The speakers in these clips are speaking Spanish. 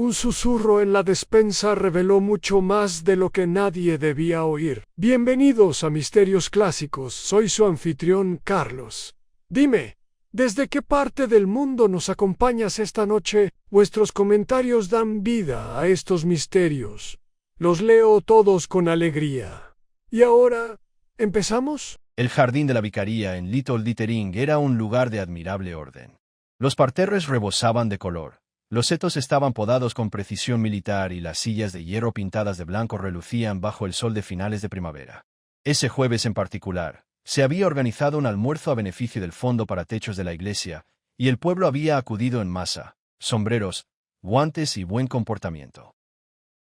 Un susurro en la despensa reveló mucho más de lo que nadie debía oír. Bienvenidos a Misterios Clásicos, soy su anfitrión Carlos. Dime, ¿desde qué parte del mundo nos acompañas esta noche? Vuestros comentarios dan vida a estos misterios. Los leo todos con alegría. ¿Y ahora, empezamos? El jardín de la vicaría en Little Dittering era un lugar de admirable orden. Los parterres rebosaban de color. Los setos estaban podados con precisión militar y las sillas de hierro pintadas de blanco relucían bajo el sol de finales de primavera. Ese jueves en particular, se había organizado un almuerzo a beneficio del fondo para techos de la iglesia, y el pueblo había acudido en masa, sombreros, guantes y buen comportamiento.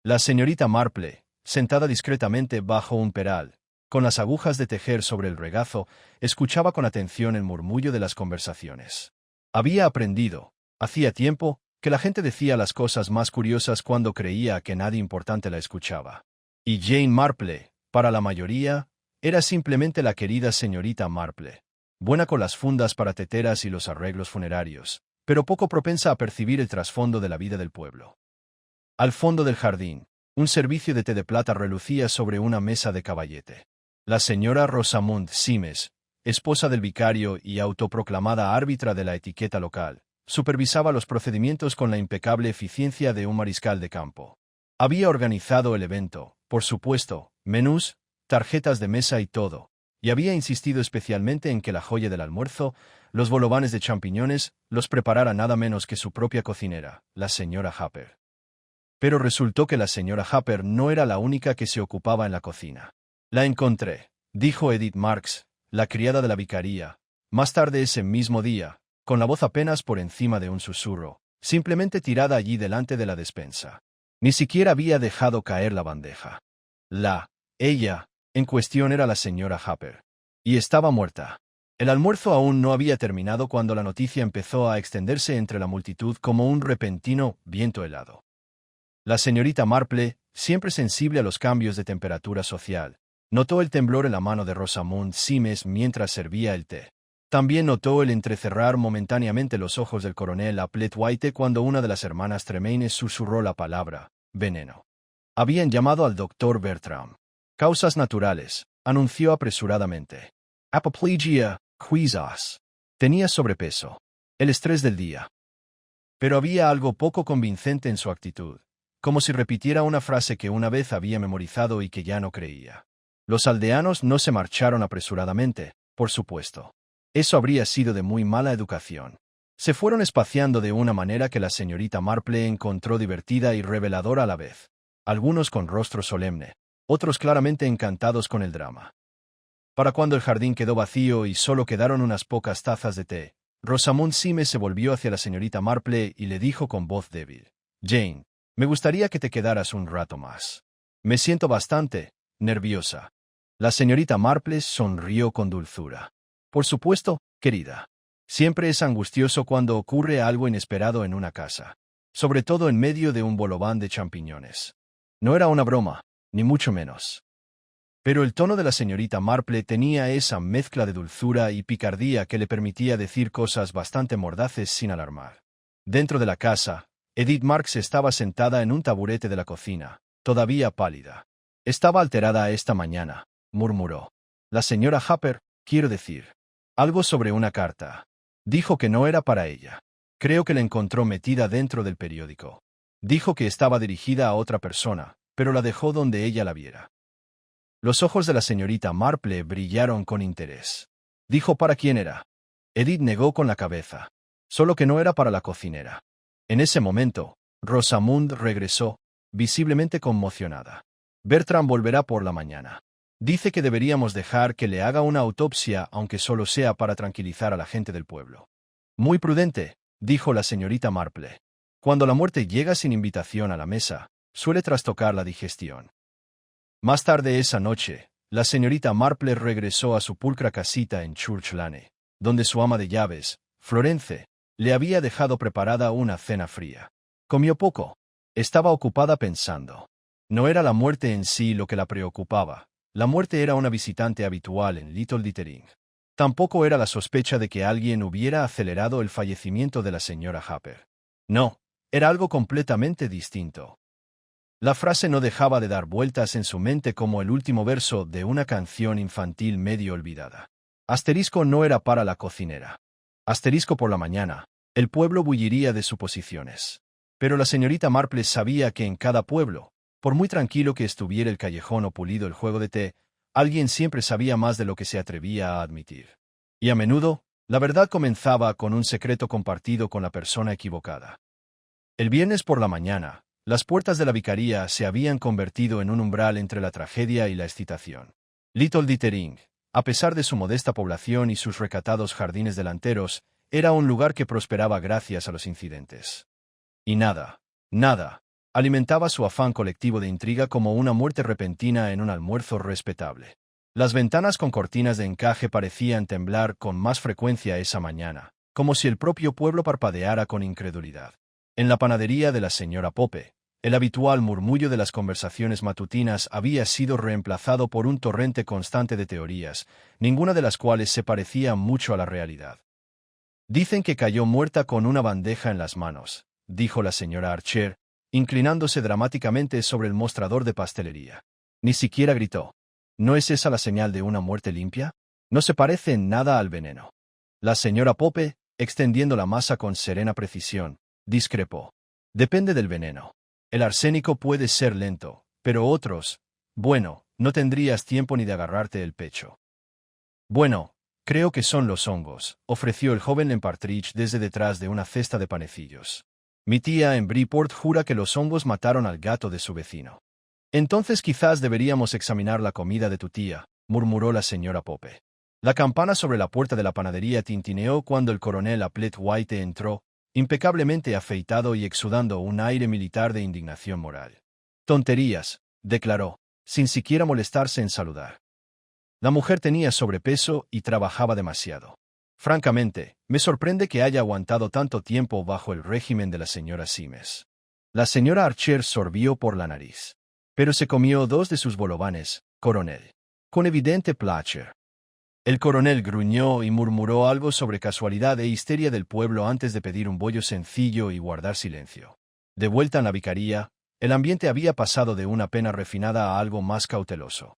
La señorita Marple, sentada discretamente bajo un peral, con las agujas de tejer sobre el regazo, escuchaba con atención el murmullo de las conversaciones. Había aprendido, hacía tiempo, que la gente decía las cosas más curiosas cuando creía que nadie importante la escuchaba. Y Jane Marple, para la mayoría, era simplemente la querida señorita Marple, buena con las fundas para teteras y los arreglos funerarios, pero poco propensa a percibir el trasfondo de la vida del pueblo. Al fondo del jardín, un servicio de té de plata relucía sobre una mesa de caballete. La señora Rosamund Simes, esposa del vicario y autoproclamada árbitra de la etiqueta local, supervisaba los procedimientos con la impecable eficiencia de un mariscal de campo. Había organizado el evento, por supuesto, menús, tarjetas de mesa y todo, y había insistido especialmente en que la joya del almuerzo, los bolovanes de champiñones, los preparara nada menos que su propia cocinera, la señora Happer. Pero resultó que la señora Happer no era la única que se ocupaba en la cocina. «La encontré», dijo Edith Marks, la criada de la vicaría, más tarde ese mismo día, con la voz apenas por encima de un susurro, simplemente tirada allí delante de la despensa. Ni siquiera había dejado caer la bandeja. Ella, en cuestión era la señora Happer. Y estaba muerta. El almuerzo aún no había terminado cuando la noticia empezó a extenderse entre la multitud como un repentino viento helado. La señorita Marple, siempre sensible a los cambios de temperatura social, notó el temblor en la mano de Rosamund Simes mientras servía el té. También notó el entrecerrar momentáneamente los ojos del coronel Applewhite cuando una de las hermanas Tremaine susurró la palabra veneno. Habían llamado al doctor Bertram. Causas naturales, anunció apresuradamente. Apoplegia, quizás. Tenía sobrepeso. El estrés del día. Pero había algo poco convincente en su actitud, como si repitiera una frase que una vez había memorizado y que ya no creía. Los aldeanos no se marcharon apresuradamente, por supuesto. Eso habría sido de muy mala educación. Se fueron espaciando de una manera que la señorita Marple encontró divertida y reveladora a la vez. Algunos con rostro solemne, otros claramente encantados con el drama. Para cuando el jardín quedó vacío y solo quedaron unas pocas tazas de té, Rosamund Simes se volvió hacia la señorita Marple y le dijo con voz débil: «Jane, me gustaría que te quedaras un rato más. Me siento bastante nerviosa». La señorita Marple sonrió con dulzura. «Por supuesto, querida. Siempre es angustioso cuando ocurre algo inesperado en una casa, sobre todo en medio de un bolován de champiñones. No era una broma, ni mucho menos». Pero el tono de la señorita Marple tenía esa mezcla de dulzura y picardía que le permitía decir cosas bastante mordaces sin alarmar. Dentro de la casa, Edith Marks estaba sentada en un taburete de la cocina, todavía pálida. «Estaba alterada esta mañana», murmuró. «La señora Happer, quiero decir. Algo sobre una carta. Dijo que no era para ella. Creo que la encontró metida dentro del periódico. Dijo que estaba dirigida a otra persona, pero la dejó donde ella la viera». Los ojos de la señorita Marple brillaron con interés. Dijo para quién era. Edith negó con la cabeza. Solo que no era para la cocinera. En ese momento, Rosamund regresó, visiblemente conmocionada. «Bertram volverá por la mañana. Dice que deberíamos dejar que le haga una autopsia aunque solo sea para tranquilizar a la gente del pueblo». «Muy prudente», dijo la señorita Marple. «Cuando la muerte llega sin invitación a la mesa, suele trastocar la digestión». Más tarde esa noche, la señorita Marple regresó a su pulcra casita en Church Lane, donde su ama de llaves, Florence, le había dejado preparada una cena fría. Comió poco. Estaba ocupada pensando. No era la muerte en sí lo que la preocupaba. La muerte era una visitante habitual en Little Dittering. Tampoco era la sospecha de que alguien hubiera acelerado el fallecimiento de la señora Happer. No, Era algo completamente distinto. La frase no dejaba de dar vueltas en su mente como el último verso de una canción infantil medio olvidada. Asterisco no era para la cocinera. Asterisco por la mañana. El pueblo bulliría de suposiciones. Pero la señorita Marple sabía que en cada pueblo, por muy tranquilo que estuviera el callejón o pulido el juego de té, alguien siempre sabía más de lo que se atrevía a admitir. Y a menudo, la verdad comenzaba con un secreto compartido con la persona equivocada. El viernes por la mañana, las puertas de la vicaría se habían convertido en un umbral entre la tragedia y la excitación. Little Dittering, a pesar de su modesta población y sus recatados jardines delanteros, era un lugar que prosperaba gracias a los incidentes. Y nada, alimentaba su afán colectivo de intriga como una muerte repentina en un almuerzo respetable. Las ventanas con cortinas de encaje parecían temblar con más frecuencia esa mañana, como si el propio pueblo parpadeara con incredulidad. En la panadería de la señora Pope, el habitual murmullo de las conversaciones matutinas había sido reemplazado por un torrente constante de teorías, ninguna de las cuales se parecía mucho a la realidad. «Dicen que cayó muerta con una bandeja en las manos», dijo la señora Archer, inclinándose dramáticamente sobre el mostrador de pastelería. Ni siquiera gritó. ¿No es esa la señal de una muerte limpia? No se parece en nada al veneno. La señora Pope, extendiendo la masa con serena precisión, discrepó. Depende del veneno. El arsénico puede ser lento, pero otros... Bueno, no tendrías tiempo ni de agarrarte el pecho. Bueno, creo que son los hongos, ofreció el joven Lempartridge desde detrás de una cesta de panecillos. Mi tía en Bridport jura que los hongos mataron al gato de su vecino. Entonces quizás deberíamos examinar la comida de tu tía, murmuró la señora Pope. La campana sobre la puerta de la panadería tintineó cuando el coronel Applewhite entró, impecablemente afeitado y exudando un aire militar de indignación moral. Tonterías, declaró, sin siquiera molestarse en saludar. La mujer tenía sobrepeso y trabajaba demasiado. Francamente, me sorprende que haya aguantado tanto tiempo bajo el régimen de la señora Simes. La señora Archer sorbió por la nariz. Pero se comió 2 de sus bolovanes, coronel. Con evidente placer. El coronel gruñó y murmuró algo sobre casualidad e histeria del pueblo antes de pedir un bollo sencillo y guardar silencio. De vuelta en la vicaría, el ambiente había pasado de una pena refinada a algo más cauteloso.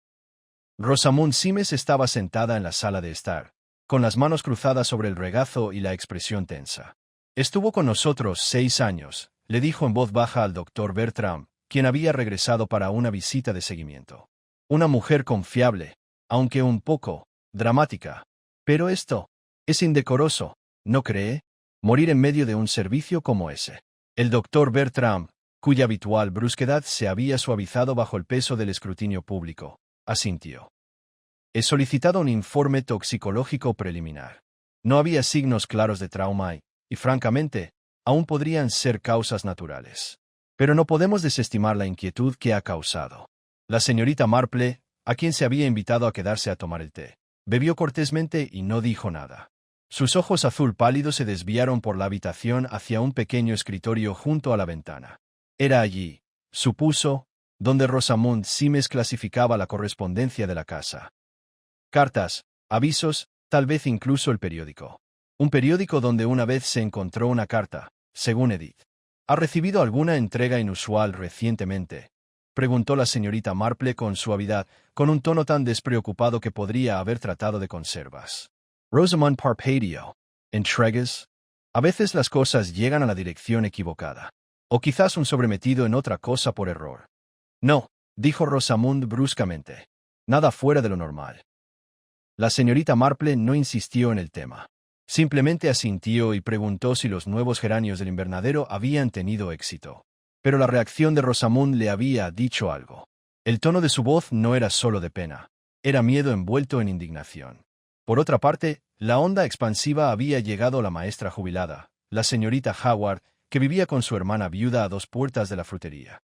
Rosamund Simes estaba sentada en la sala de estar, con las manos cruzadas sobre el regazo y la expresión tensa. Estuvo con nosotros 6 años, le dijo en voz baja al doctor Bertram, quien había regresado para una visita de seguimiento. Una mujer confiable, aunque un poco dramática. Pero esto es indecoroso, ¿no cree? Morir en medio de un servicio como ese. El doctor Bertram, cuya habitual brusquedad se había suavizado bajo el peso del escrutinio público, asintió. He solicitado un informe toxicológico preliminar. No había signos claros de trauma y, francamente, aún podrían ser causas naturales. Pero no podemos desestimar la inquietud que ha causado. La señorita Marple, a quien se había invitado a quedarse a tomar el té, bebió cortésmente y no dijo nada. Sus ojos azul pálidos se desviaron por la habitación hacia un pequeño escritorio junto a la ventana. Era allí, supuso, donde Rosamund Simes clasificaba la correspondencia de la casa. Cartas, avisos, tal vez incluso el periódico. Un periódico donde una vez se encontró una carta, según Edith. ¿Ha recibido alguna entrega inusual recientemente?, preguntó la señorita Marple con suavidad, con un tono tan despreocupado que podría haber tratado de conservas. Rosamund parpadeó. ¿Entregas? A veces las cosas llegan a la dirección equivocada. O quizás un sobremetido en otra cosa por error. No, dijo Rosamund bruscamente. Nada fuera de lo normal. La señorita Marple no insistió en el tema. Simplemente asintió y preguntó si los nuevos geranios del invernadero habían tenido éxito. Pero la reacción de Rosamund le había dicho algo. El tono de su voz no era solo de pena. Era miedo envuelto en indignación. Por otra parte, la onda expansiva había llegado a la maestra jubilada, la señorita Howard, que vivía con su hermana viuda a 2 puertas de la frutería.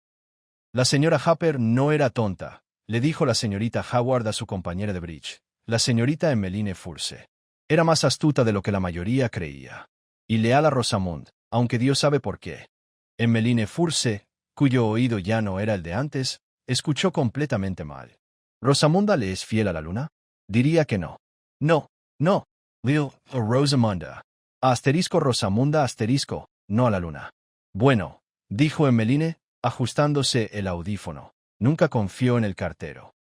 La señora Happer no era tonta, le dijo la señorita Howard a su compañera de bridge, la señorita Emmeline Furse. Era más astuta de lo que la mayoría creía. Y leal a Rosamund, aunque Dios sabe por qué. Emmeline Furse, cuyo oído ya no era el de antes, escuchó completamente mal. ¿Rosamunda le es fiel a la luna? Diría que no. No, Lil o Rosamunda. Asterisco Rosamunda asterisco, no a la luna. Bueno, dijo Emmeline, ajustándose el audífono. Nunca confió en el cartero.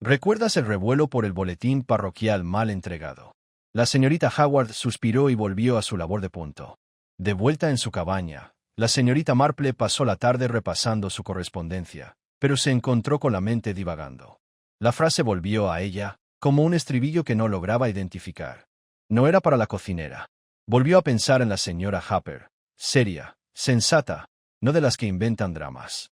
¿Recuerdas el revuelo por el boletín parroquial mal entregado? La señorita Howard suspiró y volvió a su labor de punto. De vuelta en su cabaña, la señorita Marple pasó la tarde repasando su correspondencia, pero se encontró con la mente divagando. La frase volvió a ella, como un estribillo que no lograba identificar. No era para la cocinera. Volvió a pensar en la señora Hopper, seria, sensata, no de las que inventan dramas.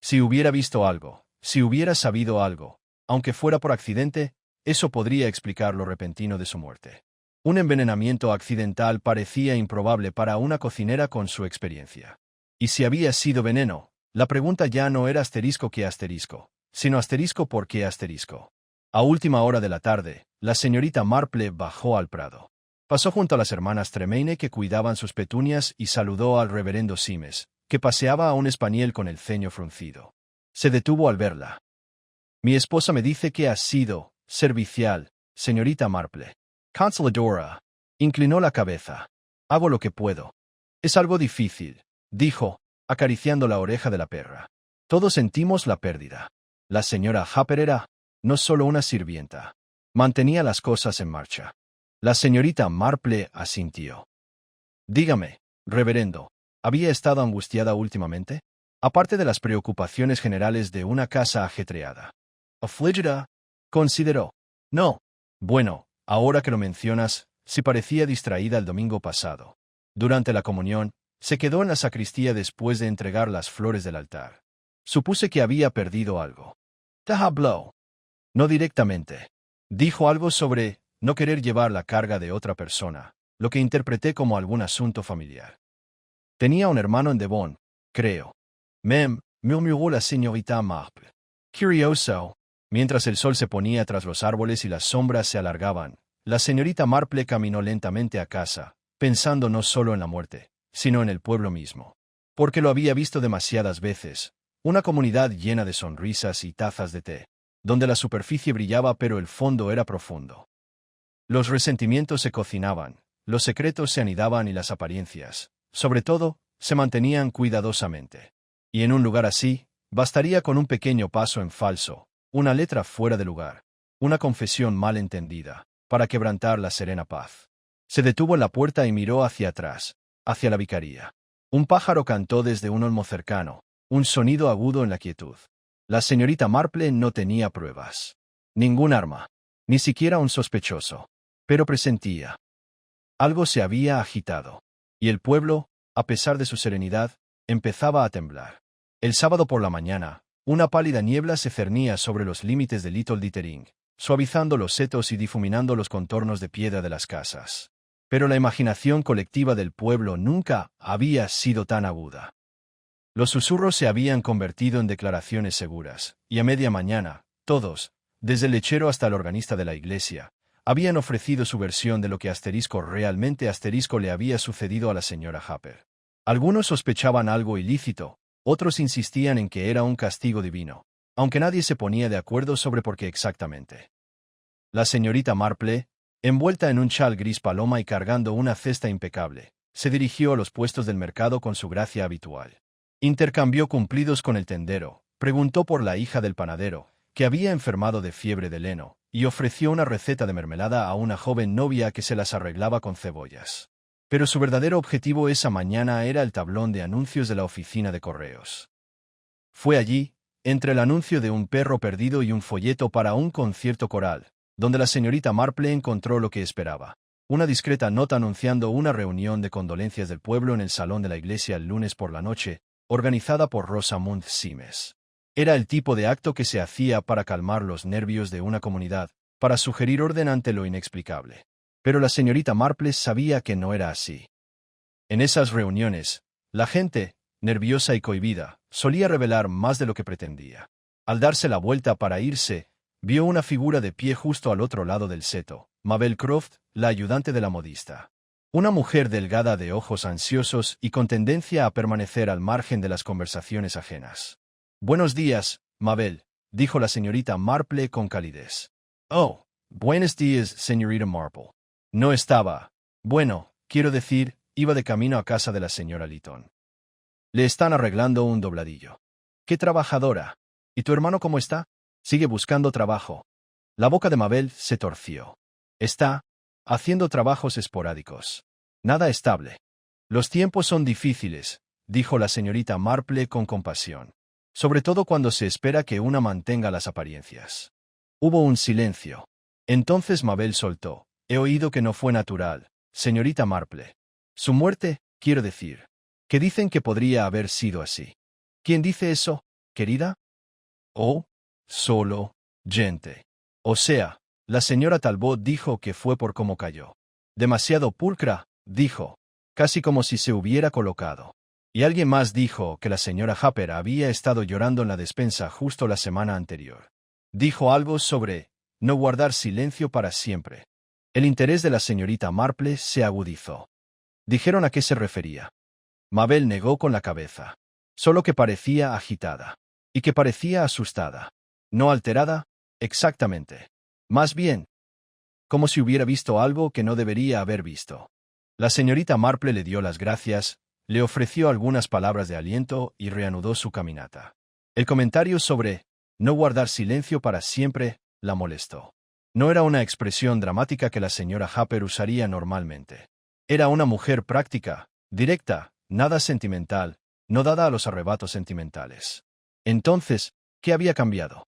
Si hubiera visto algo, si hubiera sabido algo, aunque fuera por accidente, eso podría explicar lo repentino de su muerte. Un envenenamiento accidental parecía improbable para una cocinera con su experiencia. Y si había sido veneno, la pregunta ya no era asterisco qué asterisco, sino asterisco por qué asterisco. A última hora de la tarde, la señorita Marple bajó al prado. Pasó junto a las hermanas Tremaine que cuidaban sus petunias y saludó al reverendo Simes, que paseaba a un espaniel con el ceño fruncido. Se detuvo al verla. Mi esposa me dice que ha sido servicial, señorita Marple. Consoladora. Inclinó la cabeza. Hago lo que puedo. Es algo difícil, dijo, acariciando la oreja de la perra. Todos sentimos la pérdida. La señora Hopper era no solo una sirvienta. Mantenía las cosas en marcha. La señorita Marple asintió. Dígame, reverendo, ¿había estado angustiada últimamente? Aparte de las preocupaciones generales de una casa ajetreada. ¿Afligida? Consideró. No. Bueno, ahora que lo mencionas, sí parecía distraída el domingo pasado. Durante la comunión, se quedó en la sacristía después de entregar las flores del altar. Supuse que había perdido algo. ¿Te habló? No directamente. Dijo algo sobre no querer llevar la carga de otra persona, lo que interpreté como algún asunto familiar. Tenía un hermano en Devon, creo. Murmuró la señorita Marple. Curioso. Mientras el sol se ponía tras los árboles y las sombras se alargaban, la señorita Marple caminó lentamente a casa, pensando no solo en la muerte, sino en el pueblo mismo. Porque lo había visto demasiadas veces, una comunidad llena de sonrisas y tazas de té, donde la superficie brillaba pero el fondo era profundo. Los resentimientos se cocinaban, los secretos se anidaban y las apariencias, sobre todo, se mantenían cuidadosamente. Y en un lugar así, bastaría con un pequeño paso en falso, una letra fuera de lugar, una confesión mal entendida, para quebrantar la serena paz. Se detuvo en la puerta y miró hacia atrás, hacia la vicaría. Un pájaro cantó desde un olmo cercano, un sonido agudo en la quietud. La señorita Marple no tenía pruebas. Ningún arma. Ni siquiera un sospechoso. Pero presentía. Algo se había agitado. Y el pueblo, a pesar de su serenidad, empezaba a temblar. El sábado por la mañana, una pálida niebla se cernía sobre los límites de Little Dittering, suavizando los setos y difuminando los contornos de piedra de las casas. Pero la imaginación colectiva del pueblo nunca había sido tan aguda. Los susurros se habían convertido en declaraciones seguras, y a media mañana, todos, desde el lechero hasta el organista de la iglesia, habían ofrecido su versión de lo que realmente le había sucedido a la señora Hopper. Algunos sospechaban algo ilícito, otros insistían en que era un castigo divino, aunque nadie se ponía de acuerdo sobre por qué exactamente. La señorita Marple, envuelta en un chal gris paloma y cargando una cesta impecable, se dirigió a los puestos del mercado con su gracia habitual. Intercambió cumplidos con el tendero, preguntó por la hija del panadero, que había enfermado de fiebre de leno, y ofreció una receta de mermelada a una joven novia que se las arreglaba con cebollas. Pero su verdadero objetivo esa mañana era el tablón de anuncios de la oficina de correos. Fue allí, entre el anuncio de un perro perdido y un folleto para un concierto coral, donde la señorita Marple encontró lo que esperaba. Una discreta nota anunciando una reunión de condolencias del pueblo en el salón de la iglesia el lunes por la noche, organizada por Rosamund Simes. Era el tipo de acto que se hacía para calmar los nervios de una comunidad, para sugerir orden ante lo inexplicable. Pero la señorita Marple sabía que no era así. En esas reuniones, la gente, nerviosa y cohibida, solía revelar más de lo que pretendía. Al darse la vuelta para irse, vio una figura de pie justo al otro lado del seto, Mabel Croft, la ayudante de la modista. Una mujer delgada de ojos ansiosos y con tendencia a permanecer al margen de las conversaciones ajenas. «Buenos días, Mabel», dijo la señorita Marple con calidez. «Oh, buenos días, señorita Marple». No estaba. Bueno, quiero decir, iba de camino a casa de la señora Lytton. Le están arreglando un dobladillo. ¡Qué trabajadora! ¿Y tu hermano cómo está? Sigue buscando trabajo. La boca de Mabel se torció. Está haciendo trabajos esporádicos. Nada estable. Los tiempos son difíciles, dijo la señorita Marple con compasión. Sobre todo cuando se espera que una mantenga las apariencias. Hubo un silencio. Entonces Mabel soltó. He oído que no fue natural, señorita Marple. Su muerte, quiero decir. Que dicen que podría haber sido así. ¿Quién dice eso, querida? Oh, solo gente. O sea, la señora Talbot dijo que fue por cómo cayó. Demasiado pulcra, dijo, casi como si se hubiera colocado. Y alguien más dijo que la señora Harper había estado llorando en la despensa justo la semana anterior. Dijo algo sobre no guardar silencio para siempre. El interés de la señorita Marple se agudizó. Dijeron a qué se refería. Mabel negó con la cabeza. Solo que parecía agitada. Y que parecía asustada. No alterada, exactamente. Más bien, como si hubiera visto algo que no debería haber visto. La señorita Marple le dio las gracias, le ofreció algunas palabras de aliento y reanudó su caminata. El comentario sobre no guardar silencio para siempre la molestó. No era una expresión dramática que la señora Harper usaría normalmente. Era una mujer práctica, directa, nada sentimental, no dada a los arrebatos sentimentales. Entonces, ¿qué había cambiado?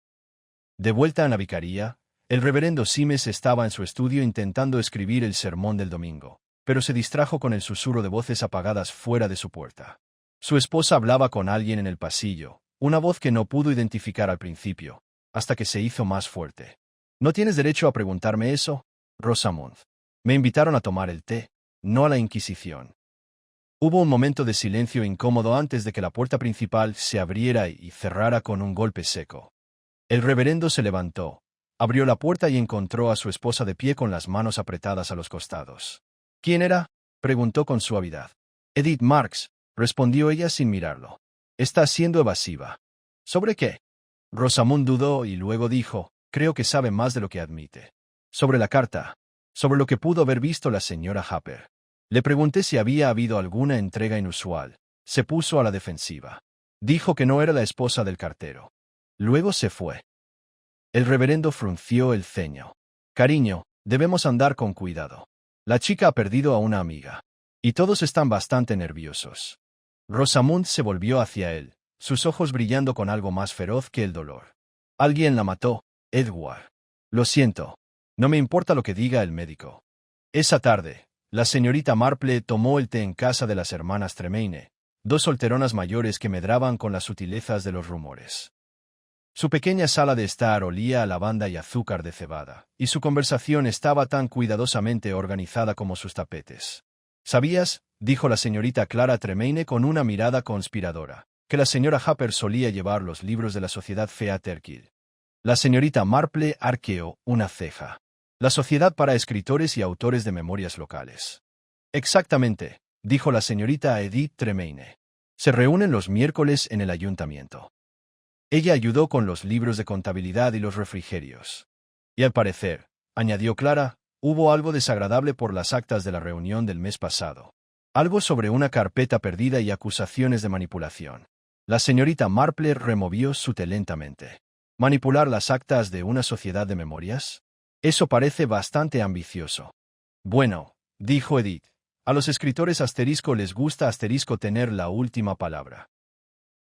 De vuelta en la vicaría, el reverendo Simes estaba en su estudio intentando escribir el sermón del domingo, pero se distrajo con el susurro de voces apagadas fuera de su puerta. Su esposa hablaba con alguien en el pasillo, una voz que no pudo identificar al principio, hasta que se hizo más fuerte. «¿No tienes derecho a preguntarme eso, Rosamond? Me invitaron a tomar el té, no a la Inquisición». Hubo un momento de silencio incómodo antes de que la puerta principal se abriera y cerrara con un golpe seco. El reverendo se levantó, abrió la puerta y encontró a su esposa de pie con las manos apretadas a los costados. «¿Quién era?», preguntó con suavidad. «Edith Marks», respondió ella sin mirarlo. «Está siendo evasiva». «¿Sobre qué?». Rosamond dudó y luego dijo, «Creo que sabe más de lo que admite». «Sobre la carta. Sobre lo que pudo haber visto la señora Harper». Le pregunté si había habido alguna entrega inusual. Se puso a la defensiva. Dijo que no era la esposa del cartero. Luego se fue. El reverendo frunció el ceño. «Cariño, debemos andar con cuidado. La chica ha perdido a una amiga. Y todos están bastante nerviosos». Rosamond se volvió hacia él, sus ojos brillando con algo más feroz que el dolor. «Alguien la mató, Edward. Lo siento. No me importa lo que diga el médico». Esa tarde, la señorita Marple tomó el té en casa de las hermanas Tremaine, dos solteronas mayores que medraban con las sutilezas de los rumores. Su pequeña sala de estar olía a lavanda y azúcar de cebada, y su conversación estaba tan cuidadosamente organizada como sus tapetes. «¿Sabías?», dijo la señorita Clara Tremaine con una mirada conspiradora, «que la señora Harper solía llevar los libros de la Sociedad Featherkill». La señorita Marple arqueó una ceja. «La Sociedad para Escritores y Autores de Memorias Locales». «Exactamente», dijo la señorita Edith Tremaine. «Se reúnen los miércoles en el ayuntamiento». Ella ayudó con los libros de contabilidad y los refrigerios. «Y al parecer», añadió Clara, «hubo algo desagradable por las actas de la reunión del mes pasado. Algo sobre una carpeta perdida y acusaciones de manipulación». La señorita Marple removió su té lentamente. «¿Manipular las actas de una sociedad de memorias? Eso parece bastante ambicioso». «Bueno», dijo Edith, «a los escritores asterisco les gusta asterisco tener la última palabra».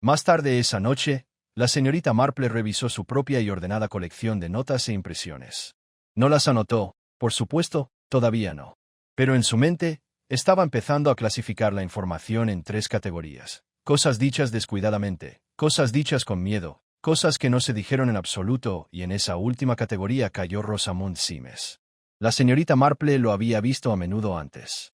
Más tarde esa noche, la señorita Marple revisó su propia y ordenada colección de notas e impresiones. No las anotó, por supuesto, todavía no. Pero en su mente, estaba empezando a clasificar la información en 3 categorías. Cosas dichas descuidadamente, cosas dichas con miedo, cosas que no se dijeron en absoluto, y en esa última categoría cayó Rosamond Simes. La señorita Marple lo había visto a menudo antes.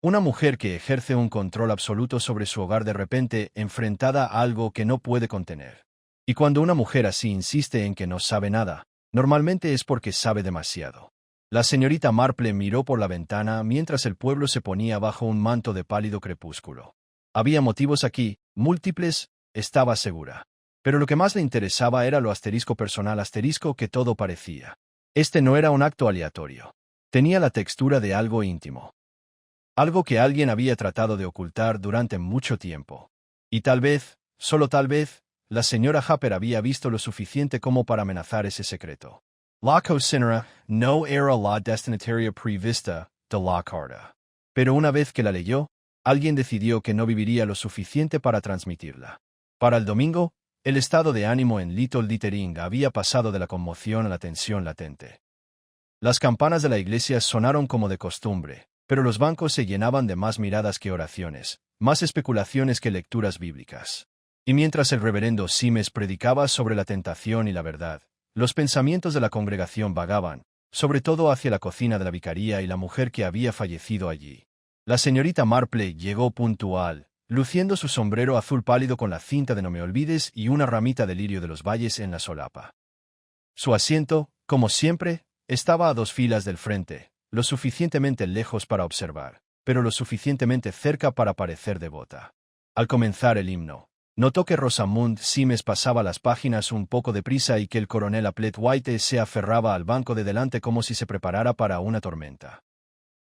Una mujer que ejerce un control absoluto sobre su hogar de repente enfrentada a algo que no puede contener. Y cuando una mujer así insiste en que no sabe nada, normalmente es porque sabe demasiado. La señorita Marple miró por la ventana mientras el pueblo se ponía bajo un manto de pálido crepúsculo. Había motivos aquí, múltiples, estaba segura. Pero lo que más le interesaba era lo asterisco personal asterisco que todo parecía. Este no era un acto aleatorio. Tenía la textura de algo íntimo. Algo que alguien había tratado de ocultar durante mucho tiempo. Y tal vez, solo tal vez, la señora Harper había visto lo suficiente como para amenazar ese secreto. La cocina no era la destinataria prevista de la carta. Pero una vez que la leyó, alguien decidió que no viviría lo suficiente para transmitirla. Para el domingo, el estado de ánimo en Little Littering había pasado de la conmoción a la tensión latente. Las campanas de la iglesia sonaron como de costumbre, pero los bancos se llenaban de más miradas que oraciones, más especulaciones que lecturas bíblicas. Y mientras el reverendo Simes predicaba sobre la tentación y la verdad, los pensamientos de la congregación vagaban, sobre todo hacia la cocina de la vicaría y la mujer que había fallecido allí. La señorita Marple llegó puntual, luciendo su sombrero azul pálido con la cinta de no me olvides y una ramita de lirio de los valles en la solapa. Su asiento, como siempre, estaba a 2 filas del frente, lo suficientemente lejos para observar, pero lo suficientemente cerca para parecer devota. Al comenzar el himno, notó que Rosamund Simes pasaba las páginas un poco deprisa y que el coronel Applewhite se aferraba al banco de delante como si se preparara para una tormenta.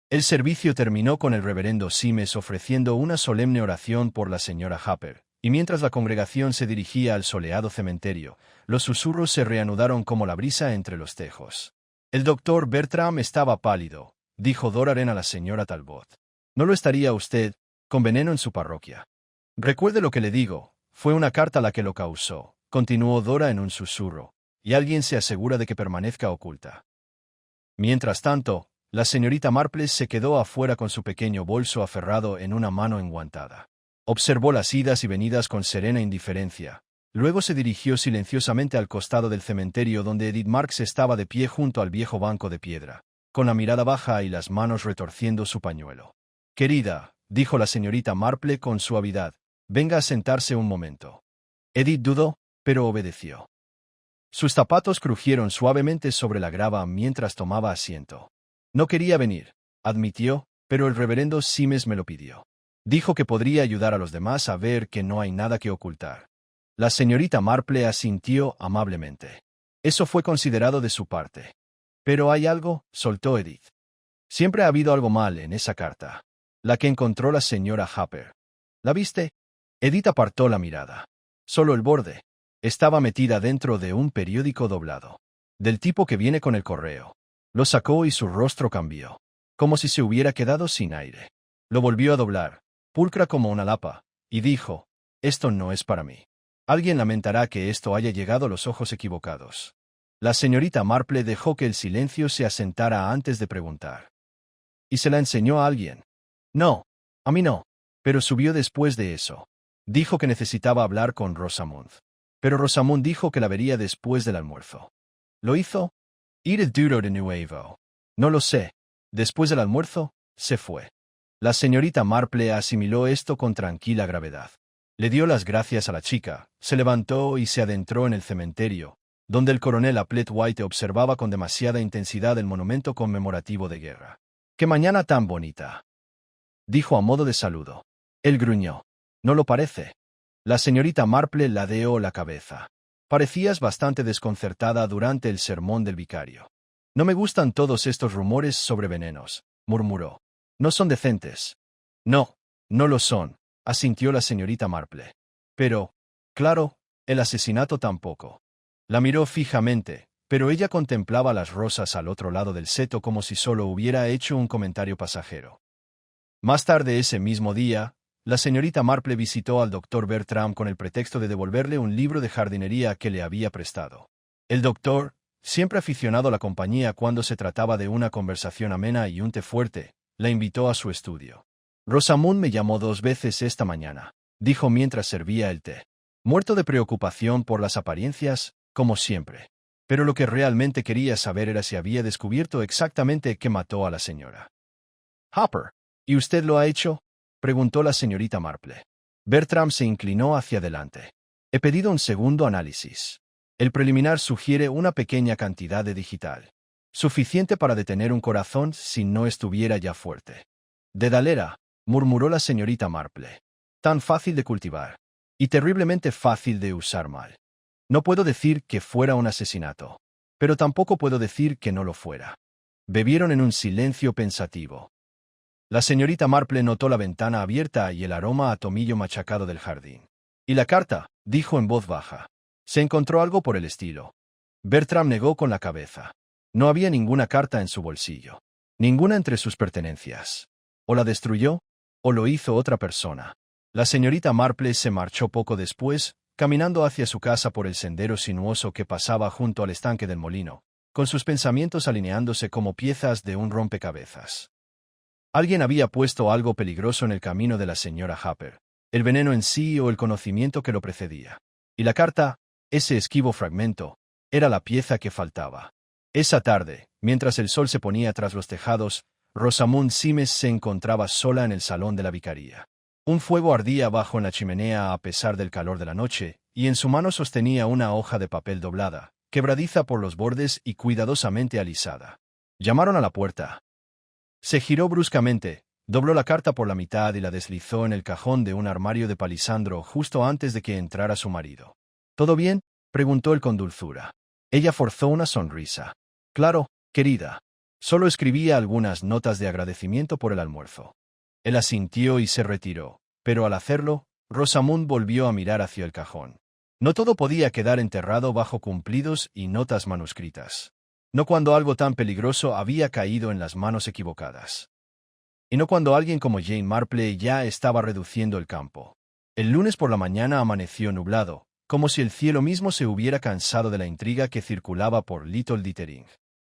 El servicio terminó con el reverendo Simes ofreciendo una solemne oración por la señora Harper, y mientras la congregación se dirigía al soleado cementerio, los susurros se reanudaron como la brisa entre los tejos. El doctor Bertram estaba pálido, dijo Doraden a la señora Talbot. No lo estaría usted, con veneno en su parroquia. Recuerde lo que le digo, fue una carta la que lo causó, continuó Dora en un susurro, y alguien se asegura de que permanezca oculta. Mientras tanto, la señorita Marple se quedó afuera con su pequeño bolso aferrado en una mano enguantada. Observó las idas y venidas con serena indiferencia. Luego se dirigió silenciosamente al costado del cementerio donde Edith Marks estaba de pie junto al viejo banco de piedra, con la mirada baja y las manos retorciendo su pañuelo. «Querida», dijo la señorita Marple con suavidad, «venga a sentarse un momento». Edith dudó, pero obedeció. Sus zapatos crujieron suavemente sobre la grava mientras tomaba asiento. «No quería venir», admitió, «pero el reverendo Simes me lo pidió. Dijo que podría ayudar a los demás a ver que no hay nada que ocultar». La señorita Marple asintió amablemente. Eso fue considerado de su parte. «Pero hay algo», soltó Edith. «Siempre ha habido algo mal en esa carta. La que encontró la señora Harper. ¿La viste?» Edith apartó la mirada. Solo el borde. Estaba metida dentro de un periódico doblado. Del tipo que viene con el correo. Lo sacó y su rostro cambió. Como si se hubiera quedado sin aire. Lo volvió a doblar, pulcra como una lapa, y dijo, «Esto no es para mí. Alguien lamentará que esto haya llegado a los ojos equivocados». La señorita Marple dejó que el silencio se asentara antes de preguntar. «¿Y se la enseñó a alguien?» «No, a mí no. Pero subió después de eso. Dijo que necesitaba hablar con Rosamund. Pero Rosamund dijo que la vería después del almuerzo». «¿Lo hizo?» «Ir duro de nuevo». «No lo sé. Después del almuerzo, se fue». La señorita Marple asimiló esto con tranquila gravedad. Le dio las gracias a la chica, se levantó y se adentró en el cementerio, donde el coronel Applewhite observaba con demasiada intensidad el monumento conmemorativo de guerra. «¡Qué mañana tan bonita!», dijo a modo de saludo. Él gruñó. «¿No lo parece?» La señorita Marple ladeó la cabeza. «Parecías bastante desconcertada durante el sermón del vicario». «No me gustan todos estos rumores sobre venenos», murmuró. «No son decentes». «No, no lo son», asintió la señorita Marple. «Pero, claro, el asesinato tampoco». La miró fijamente, pero ella contemplaba las rosas al otro lado del seto como si solo hubiera hecho un comentario pasajero. Más tarde ese mismo día, la señorita Marple visitó al doctor Bertram con el pretexto de devolverle un libro de jardinería que le había prestado. El doctor, siempre aficionado a la compañía cuando se trataba de una conversación amena y un té fuerte, la invitó a su estudio. «Rosamund me llamó 2 veces esta mañana», dijo mientras servía el té. Muerto de preocupación por las apariencias, como siempre. Pero lo que realmente quería saber era si había descubierto exactamente qué mató a la señora Harper. «¿Y usted lo ha hecho?», preguntó la señorita Marple. Bertram se inclinó hacia adelante. «He pedido un segundo análisis. El preliminar sugiere una pequeña cantidad de digital. Suficiente para detener un corazón si no estuviera ya fuerte». «Dedalera», murmuró la señorita Marple. «Tan fácil de cultivar. Y terriblemente fácil de usar mal. No puedo decir que fuera un asesinato. Pero tampoco puedo decir que no lo fuera». Bebieron en un silencio pensativo. La señorita Marple notó la ventana abierta y el aroma a tomillo machacado del jardín. «¿Y la carta?», dijo en voz baja. «¿Se encontró algo por el estilo?». Bertram negó con la cabeza. No había ninguna carta en su bolsillo. Ninguna entre sus pertenencias. O la destruyó, o lo hizo otra persona. La señorita Marple se marchó poco después, caminando hacia su casa por el sendero sinuoso que pasaba junto al estanque del molino, con sus pensamientos alineándose como piezas de un rompecabezas. Alguien había puesto algo peligroso en el camino de la señora Happer, el veneno en sí o el conocimiento que lo precedía. Y la carta, ese esquivo fragmento, era la pieza que faltaba. Esa tarde, mientras el sol se ponía tras los tejados, Rosamund Simes se encontraba sola en el salón de la vicaría. Un fuego ardía abajo en la chimenea a pesar del calor de la noche, y en su mano sostenía una hoja de papel doblada, quebradiza por los bordes y cuidadosamente alisada. Llamaron a la puerta. Se giró bruscamente, dobló la carta por la mitad y la deslizó en el cajón de un armario de palisandro justo antes de que entrara su marido. «¿Todo bien?», preguntó él con dulzura. Ella forzó una sonrisa. «Claro, querida. Solo escribía algunas notas de agradecimiento por el almuerzo». Él asintió y se retiró, pero al hacerlo, Rosamund volvió a mirar hacia el cajón. No todo podía quedar enterrado bajo cumplidos y notas manuscritas. No cuando algo tan peligroso había caído en las manos equivocadas. Y no cuando alguien como Jane Marple ya estaba reduciendo el campo. El lunes por la mañana amaneció nublado, como si el cielo mismo se hubiera cansado de la intriga que circulaba por Little Dittering.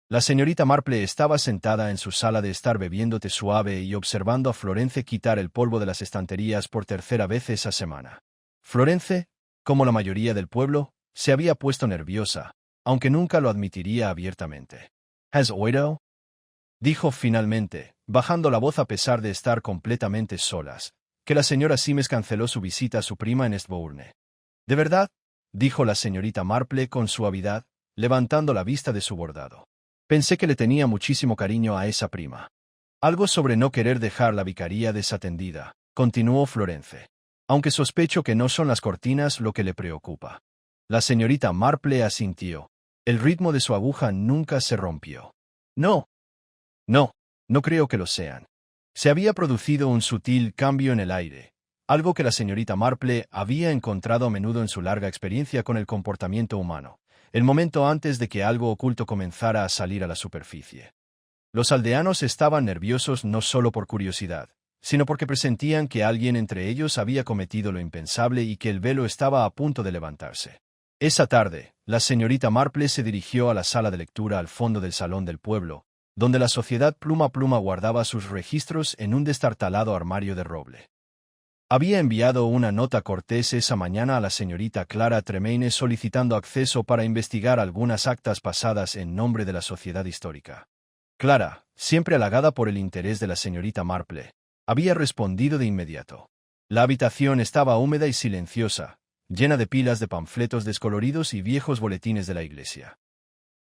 La señorita Marple estaba sentada en su sala de estar bebiendo té suave y observando a Florence quitar el polvo de las estanterías por tercera vez esa semana. Florence, como la mayoría del pueblo, se había puesto nerviosa, aunque nunca lo admitiría abiertamente. «¿Has oído?», dijo finalmente, bajando la voz a pesar de estar completamente solas, que la señora Simes canceló su visita a su prima en Eastbourne. «¿De verdad?», dijo la señorita Marple con suavidad, levantando la vista de su bordado. «Pensé que le tenía muchísimo cariño a esa prima». «Algo sobre no querer dejar la vicaría desatendida», continuó Florence. «Aunque sospecho que no son las cortinas lo que le preocupa». La señorita Marple asintió. El ritmo de su aguja nunca se rompió. «No. No creo que lo sean». Se había producido un sutil cambio en el aire, algo que la señorita Marple había encontrado a menudo en su larga experiencia con el comportamiento humano, el momento antes de que algo oculto comenzara a salir a la superficie. Los aldeanos estaban nerviosos no solo por curiosidad, sino porque presentían que alguien entre ellos había cometido lo impensable y que el velo estaba a punto de levantarse. Esa tarde, la señorita Marple se dirigió a la sala de lectura al fondo del salón del pueblo, donde la sociedad pluma a pluma guardaba sus registros en un destartalado armario de roble. Había enviado una nota cortés esa mañana a la señorita Clara Tremaine solicitando acceso para investigar algunas actas pasadas en nombre de la sociedad histórica. Clara, siempre halagada por el interés de la señorita Marple, había respondido de inmediato. La habitación estaba húmeda y silenciosa, llena de pilas de panfletos descoloridos y viejos boletines de la iglesia.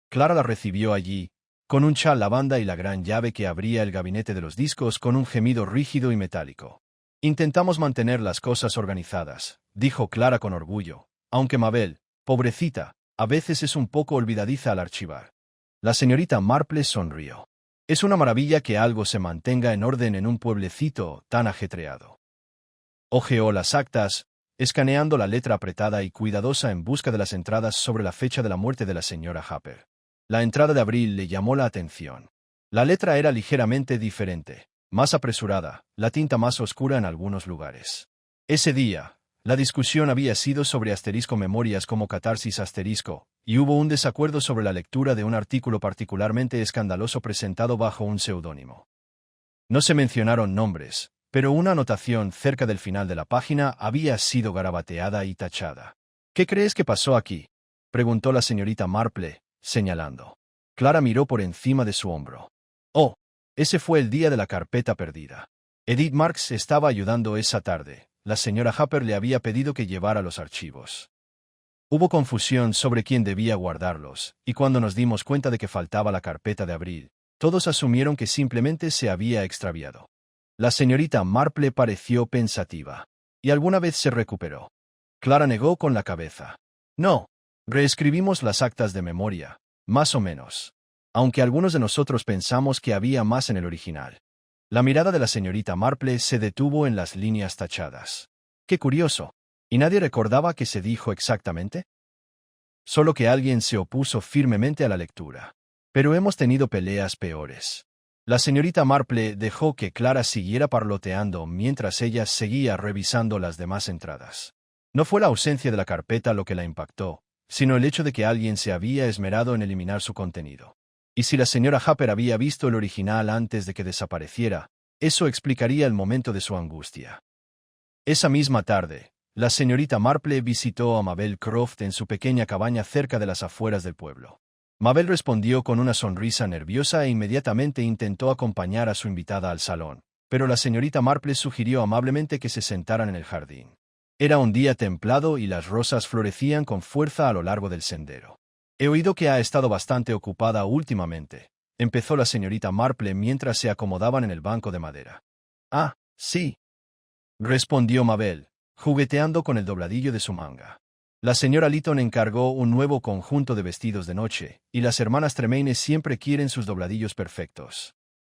Clara la recibió allí, con un chal lavanda y la gran llave que abría el gabinete de los discos con un gemido rígido y metálico. «Intentamos mantener las cosas organizadas», dijo Clara con orgullo, «aunque Mabel, pobrecita, a veces es un poco olvidadiza al archivar». La señorita Marple sonrió. «Es una maravilla que algo se mantenga en orden en un pueblecito tan ajetreado». Hojeó las actas, escaneando la letra apretada y cuidadosa en busca de las entradas sobre la fecha de la muerte de la señora Happer. La entrada de abril le llamó la atención. La letra era ligeramente diferente, más apresurada, la tinta más oscura en algunos lugares. Ese día, la discusión había sido sobre asterisco memorias como catarsis asterisco, y hubo un desacuerdo sobre la lectura de un artículo particularmente escandaloso presentado bajo un seudónimo. No se mencionaron nombres, pero una anotación cerca del final de la página había sido garabateada y tachada. «¿Qué crees que pasó aquí?», preguntó la señorita Marple, señalando. Clara miró por encima de su hombro. «Oh, ese fue el día de la carpeta perdida. Edith Marks estaba ayudando esa tarde. La señora Happer le había pedido que llevara los archivos. Hubo confusión sobre quién debía guardarlos, y cuando nos dimos cuenta de que faltaba la carpeta de abril, todos asumieron que simplemente se había extraviado». La señorita Marple pareció pensativa. «¿Y alguna vez se recuperó?». Clara negó con la cabeza. «No. Reescribimos las actas de memoria, más o menos. Aunque algunos de nosotros pensamos que había más en el original». La mirada de la señorita Marple se detuvo en las líneas tachadas. ¡Qué curioso! ¿Y nadie recordaba qué se dijo exactamente? Solo que alguien se opuso firmemente a la lectura. Pero hemos tenido peleas peores. La señorita Marple dejó que Clara siguiera parloteando mientras ella seguía revisando las demás entradas. No fue la ausencia de la carpeta lo que la impactó, sino el hecho de que alguien se había esmerado en eliminar su contenido. Y si la señora Happer había visto el original antes de que desapareciera, eso explicaría el momento de su angustia. Esa misma tarde, la señorita Marple visitó a Mabel Croft en su pequeña cabaña cerca de las afueras del pueblo. Mabel respondió con una sonrisa nerviosa e inmediatamente intentó acompañar a su invitada al salón, pero la señorita Marple sugirió amablemente que se sentaran en el jardín. Era un día templado y las rosas florecían con fuerza a lo largo del sendero. He oído que ha estado bastante ocupada últimamente, empezó la señorita Marple mientras se acomodaban en el banco de madera. Ah, sí, respondió Mabel, jugueteando con el dobladillo de su manga. La señora Lytton encargó un nuevo conjunto de vestidos de noche, y las hermanas Tremaine siempre quieren sus dobladillos perfectos.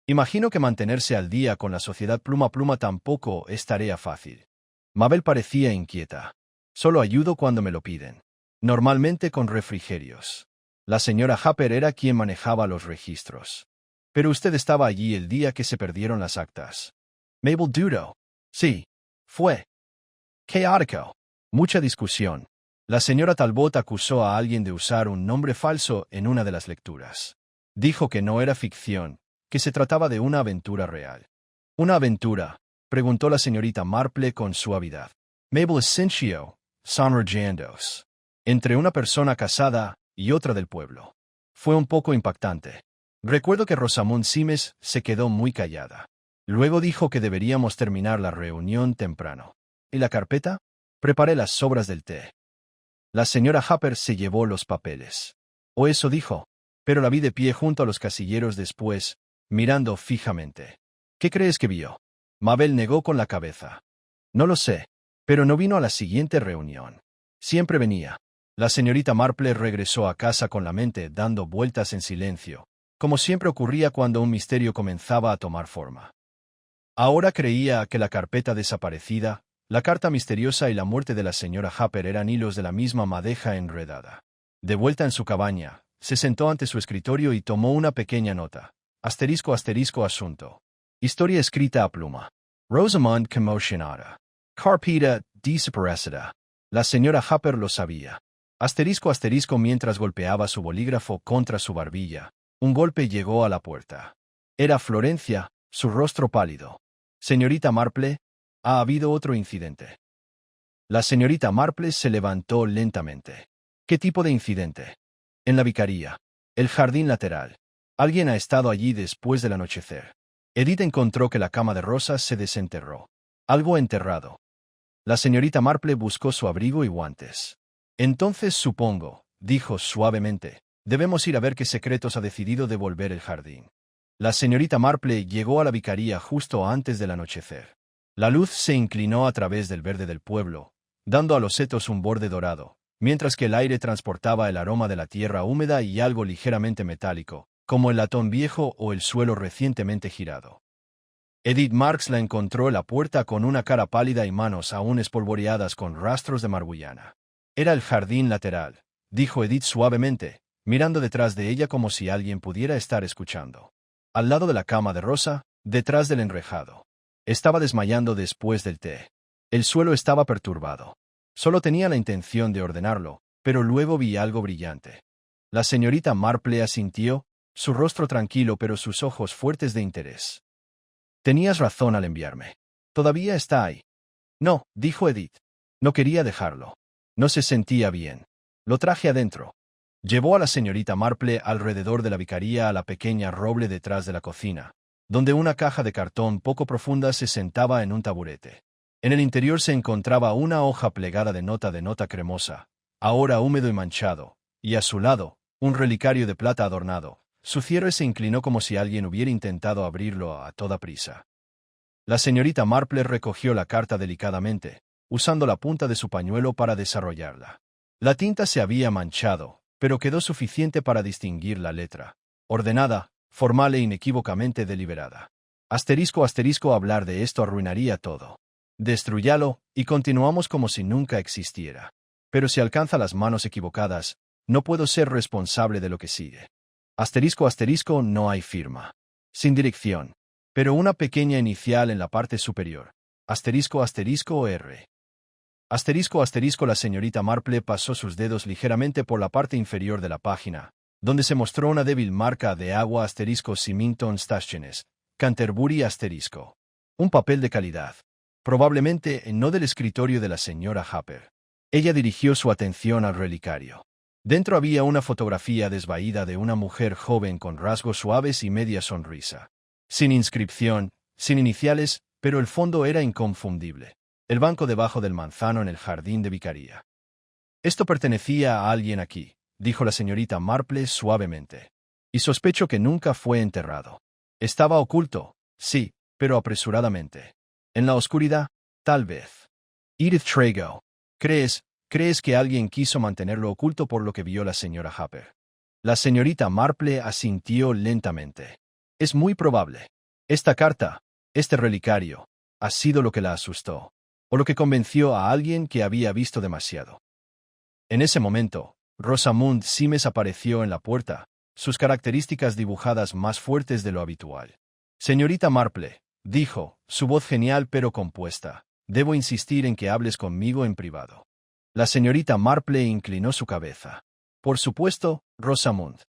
Imagino que mantenerse al día con la sociedad pluma a pluma tampoco es tarea fácil. Mabel parecía inquieta. Solo ayudo cuando me lo piden. Normalmente con refrigerios. La señora Happer era quien manejaba los registros. Pero usted estaba allí el día que se perdieron las actas. Mabel dudó. Sí. Fue. Caótico. Mucha discusión. La señora Talbot acusó a alguien de usar un nombre falso en una de las lecturas. Dijo que no era ficción, que se trataba de una aventura real. ¿Una aventura?, preguntó la señorita Marple con suavidad. Mabel sintió, sonrojándose. Entre una persona casada y otra del pueblo. Fue un poco impactante. Recuerdo que Rosamund Simes se quedó muy callada. Luego dijo que deberíamos terminar la reunión temprano. ¿Y la carpeta? Preparé las sobras del té. La señora Happer se llevó los papeles. O eso dijo. Pero la vi de pie junto a los casilleros después, mirando fijamente. ¿Qué crees que vio? Mabel negó con la cabeza. No lo sé, pero no vino a la siguiente reunión. Siempre venía. La señorita Marple regresó a casa con la mente dando vueltas en silencio, como siempre ocurría cuando un misterio comenzaba a tomar forma. Ahora creía que la carpeta desaparecida, la carta misteriosa y la muerte de la señora Happer eran hilos de la misma madeja enredada. De vuelta en su cabaña, se sentó ante su escritorio y tomó una pequeña nota. Asterisco asterisco asunto. Historia escrita a pluma. Rosamund conmocionada. Carpeta desaparecida. La señora Happer lo sabía. Asterisco asterisco mientras golpeaba su bolígrafo contra su barbilla. Un golpe llegó a la puerta. Era Florencia, su rostro pálido. Señorita Marple, ha habido otro incidente. La señorita Marple se levantó lentamente. ¿Qué tipo de incidente? En la vicaría. El jardín lateral. Alguien ha estado allí después del anochecer. Edith encontró que la cama de rosas se desenterró. Algo enterrado. La señorita Marple buscó su abrigo y guantes. Entonces supongo, dijo suavemente, debemos ir a ver qué secretos ha decidido devolver el jardín. La señorita Marple llegó a la vicaría justo antes del anochecer. La luz se inclinó a través del verde del pueblo, dando a los setos un borde dorado, mientras que el aire transportaba el aroma de la tierra húmeda y algo ligeramente metálico, como el latón viejo o el suelo recientemente girado. Edith Marks la encontró en la puerta con una cara pálida y manos aún espolvoreadas con rastros de margullana. Era el jardín lateral, dijo Edith suavemente, mirando detrás de ella como si alguien pudiera estar escuchando. Al lado de la cama de rosa, detrás del enrejado. Estaba desmayando después del té. El suelo estaba perturbado. Solo tenía la intención de ordenarlo, pero luego vi algo brillante. La señorita Marple asintió, su rostro tranquilo pero sus ojos fuertes de interés. Tenías razón al enviarme. Todavía está ahí. No, dijo Edith. No quería dejarlo. No se sentía bien. Lo traje adentro. Llevó a la señorita Marple alrededor de la vicaría a la pequeña roble detrás de la cocina, donde una caja de cartón poco profunda se sentaba en un taburete. En el interior se encontraba una hoja plegada de nota cremosa, ahora húmedo y manchado, y a su lado, un relicario de plata adornado. Su cierre se inclinó como si alguien hubiera intentado abrirlo a toda prisa. La señorita Marple recogió la carta delicadamente, usando la punta de su pañuelo para desarrollarla. La tinta se había manchado, pero quedó suficiente para distinguir la letra, ordenada, formal e inequívocamente deliberada. Hablar de esto arruinaría todo. Destruyalo, y continuamos como si nunca existiera. Pero si alcanza las manos equivocadas, no puedo ser responsable de lo que sigue. No hay firma. Sin dirección. Pero una pequeña inicial en la parte superior. R. La señorita Marple pasó sus dedos ligeramente por la parte inferior de la página, donde se mostró una débil marca de agua Symington Stations, Canterbury Un papel de calidad. Probablemente no del escritorio de la señora Harper. Ella dirigió su atención al relicario. Dentro había una fotografía desvaída de una mujer joven con rasgos suaves y media sonrisa. Sin inscripción, sin iniciales, pero el fondo era inconfundible. El banco debajo del manzano en el jardín de Vicaría. Esto pertenecía a alguien aquí, dijo la señorita Marple suavemente. Y sospecho que nunca fue enterrado. Estaba oculto, sí, pero apresuradamente. En la oscuridad, tal vez. Edith Trago. ¿Crees que alguien quiso mantenerlo oculto por lo que vio la señora Harper? La señorita Marple asintió lentamente. Es muy probable. Esta carta, este relicario, ha sido lo que la asustó, o lo que convenció a alguien que había visto demasiado. En ese momento, Rosamund Simes apareció en la puerta, sus características dibujadas más fuertes de lo habitual. Señorita Marple, dijo, su voz genial pero compuesta, debo insistir en que hables conmigo en privado. La señorita Marple inclinó su cabeza. Por supuesto, Rosamund.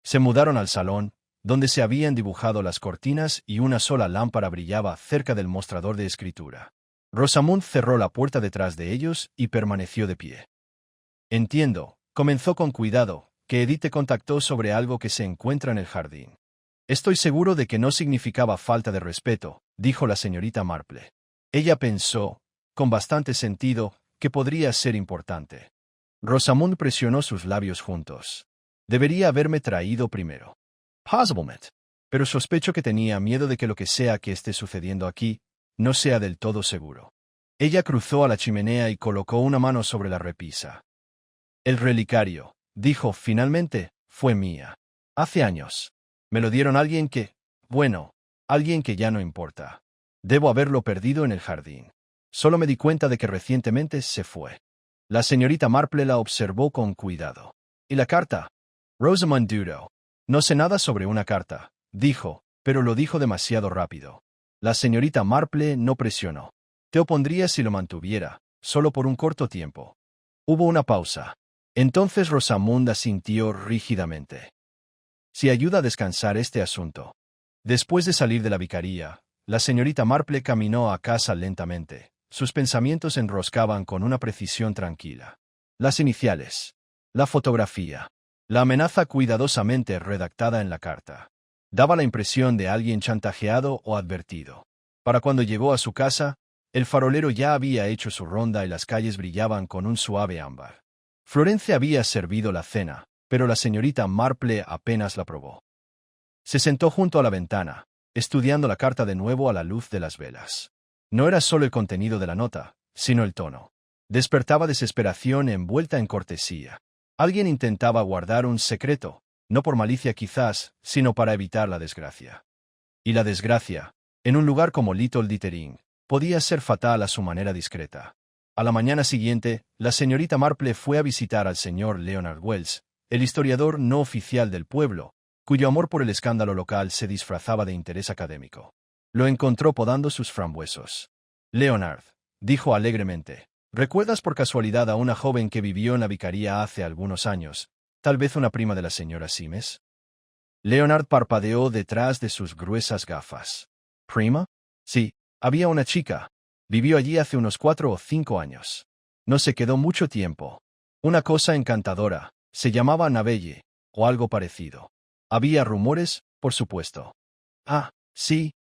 Se mudaron al salón, donde se habían dibujado las cortinas y una sola lámpara brillaba cerca del mostrador de escritura. Rosamund cerró la puerta detrás de ellos y permaneció de pie. Entiendo, comenzó con cuidado, que Edith te contactó sobre algo que se encuentra en el jardín. Estoy seguro de que no significaba falta de respeto, dijo la señorita Marple. Ella pensó, con bastante sentido, que podría ser importante. Rosamund presionó sus labios juntos. Debería haberme traído primero. Posiblemente. Pero sospecho que tenía miedo de que lo que sea que esté sucediendo aquí, no sea del todo seguro. Ella cruzó a la chimenea y colocó una mano sobre la repisa. El relicario, dijo finalmente, fue mía. Hace años. Me lo dieron alguien que ya no importa. Debo haberlo perdido en el jardín. Solo me di cuenta de que recientemente se fue. La señorita Marple la observó con cuidado. ¿Y la carta? Rosamund dudó. No sé nada sobre una carta, dijo, pero lo dijo demasiado rápido. La señorita Marple no presionó. Te opondrías si lo mantuviera, solo por un corto tiempo. Hubo una pausa. Entonces Rosamund asintió rígidamente. Si ayuda a descansar este asunto. Después de salir de la vicaría, la señorita Marple caminó a casa lentamente. Sus pensamientos se enroscaban con una precisión tranquila. Las iniciales. La fotografía. La amenaza cuidadosamente redactada en la carta. Daba la impresión de alguien chantajeado o advertido. Para cuando llegó a su casa, el farolero ya había hecho su ronda y las calles brillaban con un suave ámbar. Florence había servido la cena, pero la señorita Marple apenas la probó. Se sentó junto a la ventana, estudiando la carta de nuevo a la luz de las velas. No era solo el contenido de la nota, sino el tono. Despertaba desesperación envuelta en cortesía. Alguien intentaba guardar un secreto, no por malicia quizás, sino para evitar la desgracia. Y la desgracia, en un lugar como Little Dittering, podía ser fatal a su manera discreta. A la mañana siguiente, la señorita Marple fue a visitar al señor Leonard Wells, el historiador no oficial del pueblo, cuyo amor por el escándalo local se disfrazaba de interés académico. Lo encontró podando sus frambuesos. Leonard, dijo alegremente, ¿recuerdas por casualidad a una joven que vivió en la vicaría hace algunos años, tal vez una prima de la señora Simes? Leonard parpadeó detrás de sus gruesas gafas. ¿Prima? Sí, había una chica. Vivió allí hace unos 4 o 5 años. No se quedó mucho tiempo. Una cosa encantadora, se llamaba Annabelle, o algo parecido. Había rumores, por supuesto. Ah, sí.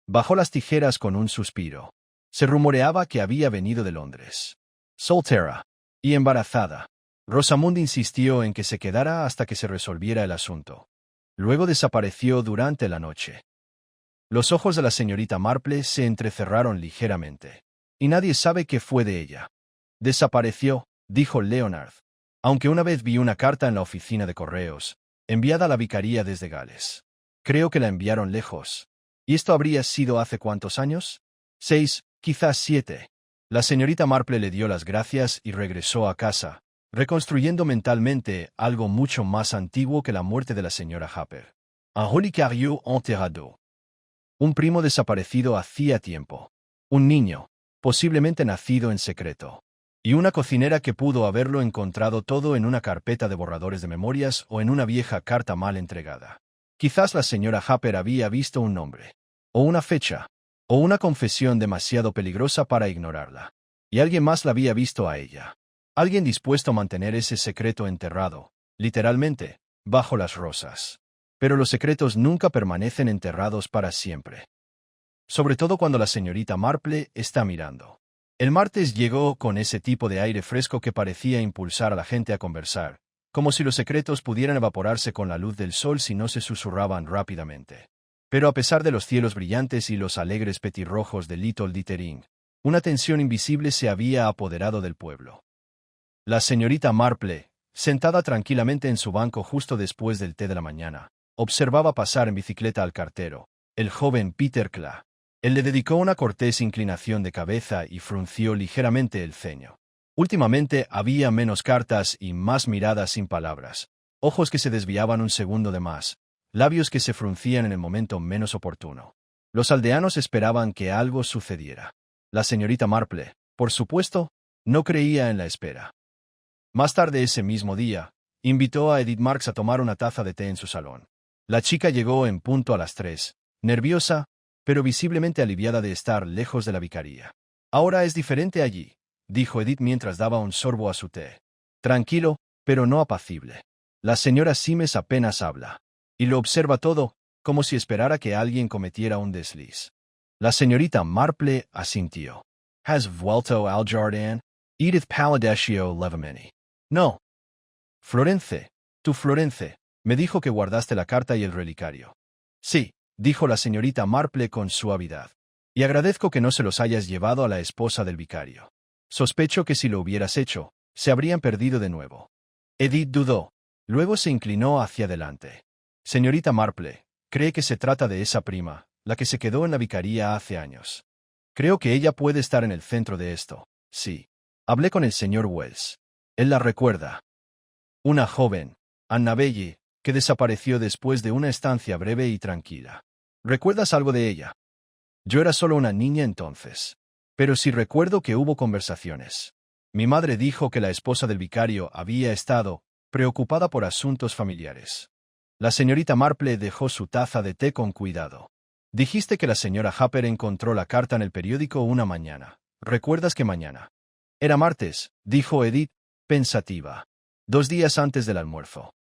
Bajó las tijeras con un suspiro. Se rumoreaba que había venido de Londres. Soltera. Y embarazada. Rosamund insistió en que se quedara hasta que se resolviera el asunto. Luego desapareció durante la noche. Los ojos de la señorita Marple se entrecerraron ligeramente. Y nadie sabe qué fue de ella. Desapareció, dijo Leonard. Aunque una vez vi una carta en la oficina de correos, enviada a la vicaría desde Gales. Creo que la enviaron lejos. ¿Y esto habría sido hace cuántos años? 6, quizás 7. La señorita Marple le dio las gracias y regresó a casa, reconstruyendo mentalmente algo mucho más antiguo que la muerte de la señora Happer. Un reliquario enterrado. Un primo desaparecido hacía tiempo. Un niño, posiblemente nacido en secreto. Y una cocinera que pudo haberlo encontrado todo en una carpeta de borradores de memorias o en una vieja carta mal entregada. Quizás la señora Happer había visto un nombre, o una fecha, o una confesión demasiado peligrosa para ignorarla. Y alguien más la había visto a ella. Alguien dispuesto a mantener ese secreto enterrado, literalmente, bajo las rosas. Pero los secretos nunca permanecen enterrados para siempre. Sobre todo cuando la señorita Marple está mirando. El martes llegó con ese tipo de aire fresco que parecía impulsar a la gente a conversar, como si los secretos pudieran evaporarse con la luz del sol si no se susurraban rápidamente. Pero a pesar de los cielos brillantes y los alegres petirrojos de Little Dittering, una tensión invisible se había apoderado del pueblo. La señorita Marple, sentada tranquilamente en su banco justo después del té de la mañana, observaba pasar en bicicleta al cartero, el joven Peter Clay. Él le dedicó una cortés inclinación de cabeza y frunció ligeramente el ceño. Últimamente había menos cartas y más miradas sin palabras, ojos que se desviaban un segundo de más, labios que se fruncían en el momento menos oportuno. Los aldeanos esperaban que algo sucediera. La señorita Marple, por supuesto, no creía en la espera. Más tarde ese mismo día, invitó a Edith Marks a tomar una taza de té en su salón. La chica llegó en punto a las 3, nerviosa, pero visiblemente aliviada de estar lejos de la vicaría. Ahora es diferente allí, dijo Edith mientras daba un sorbo a su té. Tranquilo, pero no apacible. La señora Simes apenas habla. Y lo observa todo, como si esperara que alguien cometiera un desliz. La señorita Marple asintió. ¿Has vuelto al jardín? Edith palideció levemente. No. Florence, tu Florence, me dijo que guardaste la carta y el relicario. Sí, dijo la señorita Marple con suavidad. Y agradezco que no se los hayas llevado a la esposa del vicario. Sospecho que si lo hubieras hecho, se habrían perdido de nuevo. Edith dudó. Luego se inclinó hacia adelante. Señorita Marple, cree que se trata de esa prima, la que se quedó en la vicaría hace años. Creo que ella puede estar en el centro de esto. Sí. Hablé con el señor Wells. Él la recuerda. Una joven, Annabelle, que desapareció después de una estancia breve y tranquila. ¿Recuerdas algo de ella? Yo era solo una niña entonces. Pero sí recuerdo que hubo conversaciones. Mi madre dijo que la esposa del vicario había estado preocupada por asuntos familiares. La señorita Marple dejó su taza de té con cuidado. Dijiste que la señora Happer encontró la carta en el periódico una mañana. ¿Recuerdas qué mañana? Era martes, dijo Edith, pensativa. 2 días antes del almuerzo.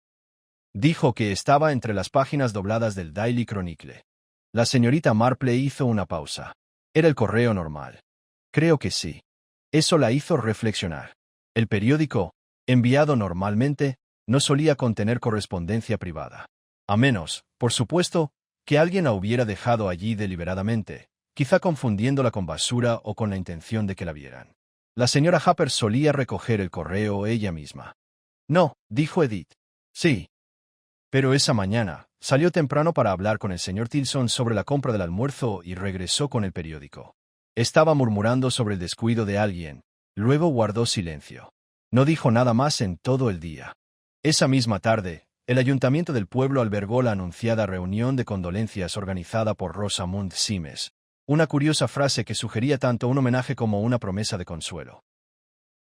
Dijo que estaba entre las páginas dobladas del Daily Chronicle. La señorita Marple hizo una pausa. Era el correo normal. Creo que sí. Eso la hizo reflexionar. El periódico, enviado normalmente, no solía contener correspondencia privada. A menos, por supuesto, que alguien la hubiera dejado allí deliberadamente, quizá confundiéndola con basura o con la intención de que la vieran. La señora Happer solía recoger el correo ella misma. No, dijo Edith. Sí. Pero esa mañana, salió temprano para hablar con el señor Tilson sobre la compra del almuerzo y regresó con el periódico. Estaba murmurando sobre el descuido de alguien, luego guardó silencio. No dijo nada más en todo el día. Esa misma tarde, el ayuntamiento del pueblo albergó la anunciada reunión de condolencias organizada por Rosamund Simes, una curiosa frase que sugería tanto un homenaje como una promesa de consuelo.